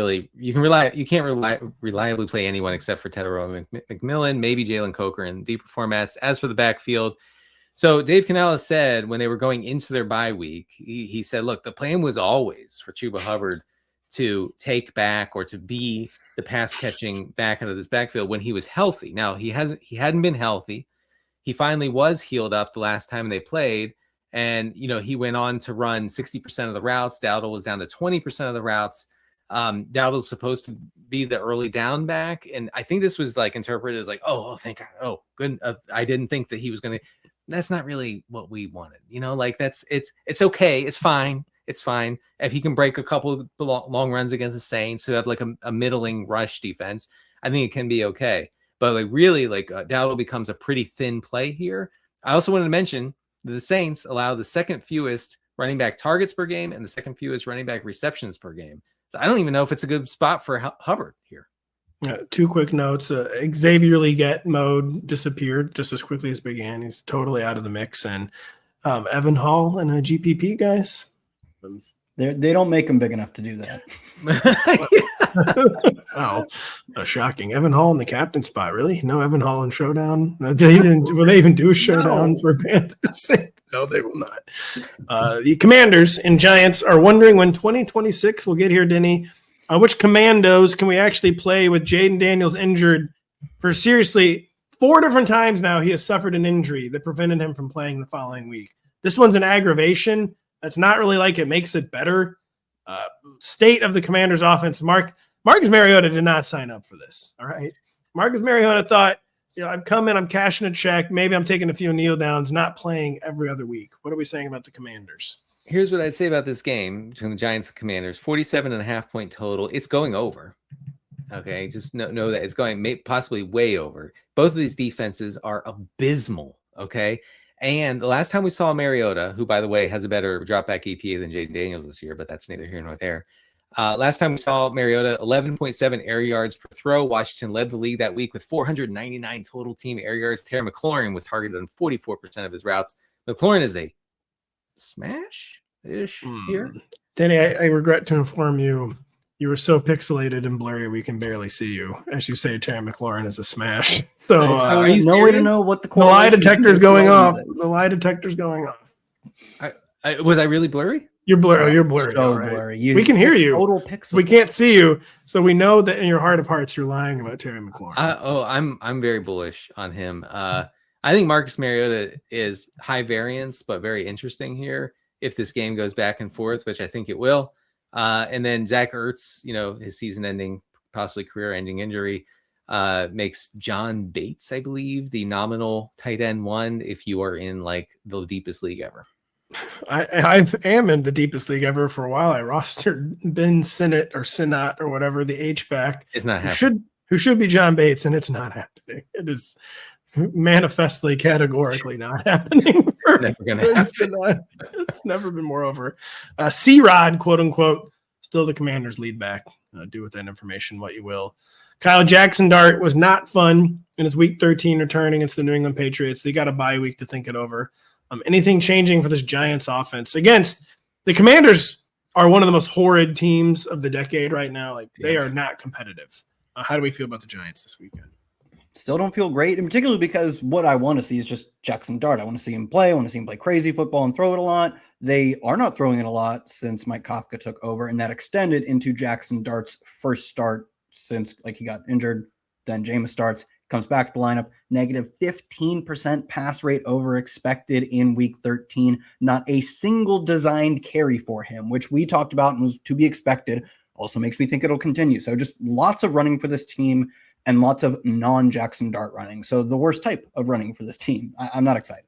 reliably play anyone except for Tetero McMillan, maybe Jalen Coker in deeper formats. As for the backfield, so Dave Canales said when they were going into their bye week, he said, look, the plan was always for Chuba Hubbard to take back or to be the pass catching back out of this backfield when he was healthy. Now he hadn't been healthy. He finally was healed up the last time they played. And, he went on to run 60% of the routes. Dowdle was down to 20% of the routes. Dowdle's supposed to be the early down back. And I think this was like interpreted as like, oh, thank God. Oh, good. I didn't think that he was going to. That's not really what we wanted. It's okay. It's fine. It's fine. If he can break a couple of long runs against the Saints who have like a middling rush defense, I think it can be okay. But Dowdle becomes a pretty thin play here. I also wanted to mention the Saints allow the second fewest running back targets per game and the second fewest running back receptions per game. So I don't even know if it's a good spot for Hubbard here. Two quick notes. Xavier Leggett mode disappeared just as quickly as began. He's totally out of the mix. And Evan Hall and a GPP, guys. They don't make them big enough to do that. Oh, shocking. Evan Hall in the captain spot. Really? No Evan Hall in showdown? Will they even do a showdown for Panthers? No, they will not. The Commanders and Giants are wondering when 2026 will get here, Denny. Which commandos can we actually play with Jaden Daniels injured for seriously 4 different times now? He has suffered an injury that prevented him from playing the following week. This one's an aggravation. That's not really like it makes it better. State of the Commanders offense. Marcus Mariota did not sign up for this. All right. Marcus Mariota thought, I'm coming, I'm cashing a check. Maybe I'm taking a few kneel downs, not playing every other week. What are we saying about the Commanders? Here's what I'd say about this game between the Giants and Commanders. 47.5 point total. It's going over. Okay. Just know that it's going possibly way over. Both of these defenses are abysmal. Okay. And the last time we saw Mariota, who, by the way, has a better dropback EPA than Jaden Daniels this year, but that's neither here nor there. Last time we saw Mariota, 11.7 air yards per throw. Washington led the league that week with 499 total team air yards. Terry McLaurin was targeted on 44% of his routes. McLaurin is a smash-ish here. Denny, I regret to inform you, you were so pixelated and blurry we can barely see you. As you say, Terry McLaurin is a smash. So are you no way to know what the lie detector's going off. The lie detector's going off. Was I really blurry? You're blurry. You're blurry. So right? blurry. We can hear you. Total pixels. We can't see you, so we know that in your heart of hearts you're lying about Terry McLaurin. I'm very bullish on him. I think Marcus Mariota is high variance, but very interesting here. If this game goes back and forth, which I think it will, and then Zach Ertz, his season-ending, possibly career-ending injury, makes John Bates, I believe, the nominal tight end 1 if you are in like the deepest league ever. I am in the deepest league ever for a while. I rostered Ben Sinnott or whatever, the H-back. It's not happening. Who should be John Bates, and it's not happening. It is manifestly, categorically not happening. Never gonna happen. It's never been more over. C-Rod, quote unquote, still the Commanders lead back. Do with that information what you will. Kyle Jackson Dart was not fun in his week 13 return against the New England Patriots. They got a bye week to think it over. Anything changing for this Giants offense against the Commanders are one of the most horrid teams of the decade right now. Like they are not competitive. How do we feel about the Giants this weekend? Still don't feel great, and particularly because what I want to see is just Jackson Dart. I want to see him play. I want to see him play crazy football and throw it a lot. They are not throwing it a lot since Mike Kafka took over, and that extended into Jackson Dart's first start since he got injured. Then Jameis starts, comes back to the lineup, negative 15% pass rate over expected in week 13. Not a single designed carry for him, which we talked about and was to be expected. Also makes me think it'll continue. So just lots of running for this team and lots of non-Jackson Dart running. So the worst type of running for this team. I'm not excited.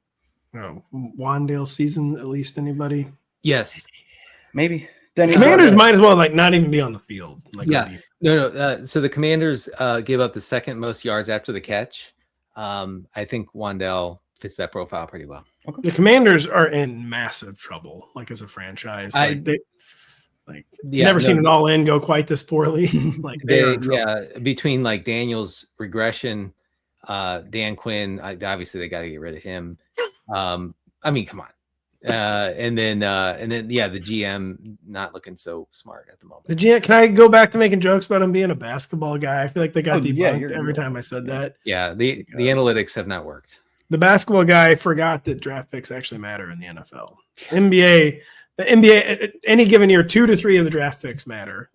Oh, Wandale season, at least anybody? Yes. Maybe. Denny, Commanders might as well not even be on the field. No. So the Commanders gave up the second most yards after the catch. I think Wandale fits that profile pretty well. Okay. The Commanders are in massive trouble, as a franchise. Never seen an all-in go quite this poorly. Between Daniel's regression, Dan Quinn, obviously they got to get rid of him. Come on. And then the GM not looking so smart at the moment. The GM, can I go back to making jokes about him being a basketball guy? I feel like they got debunked every time I said that. Yeah, the analytics have not worked. The basketball guy forgot that draft picks actually matter in the NFL. The NBA, at any given year, 2 to 3 of the draft picks matter.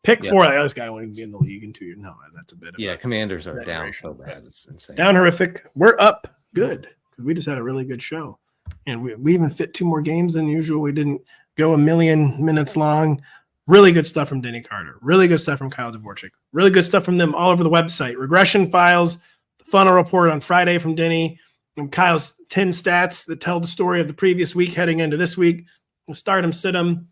Pick 4, this guy won't even be in the league in 2 years. No, that's a bit of Commanders are down so bad. It's insane. Down horrific. We're up good because we just had a really good show. And we even fit 2 more games than usual. We didn't go 1 million minutes long. Really good stuff from Denny Carter. Really good stuff from Kyle Dvorchak. Really good stuff from them all over the website. Regression files, the funnel report on Friday from Denny, and Kyle's 10 stats that tell the story of the previous week heading into this week. Start 'em, sit 'em.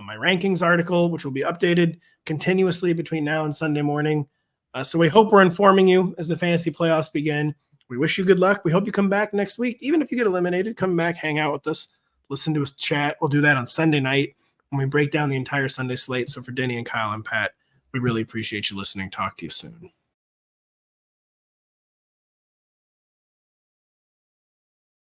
My rankings article, which will be updated continuously between now and Sunday morning. So we hope we're informing you as the fantasy playoffs begin. We wish you good luck. We hope you come back next week. Even if you get eliminated, come back, hang out with us, listen to us chat. We'll do that on Sunday night when we break down the entire Sunday slate. So for Denny and Kyle and Pat, we really appreciate you listening. Talk to you soon.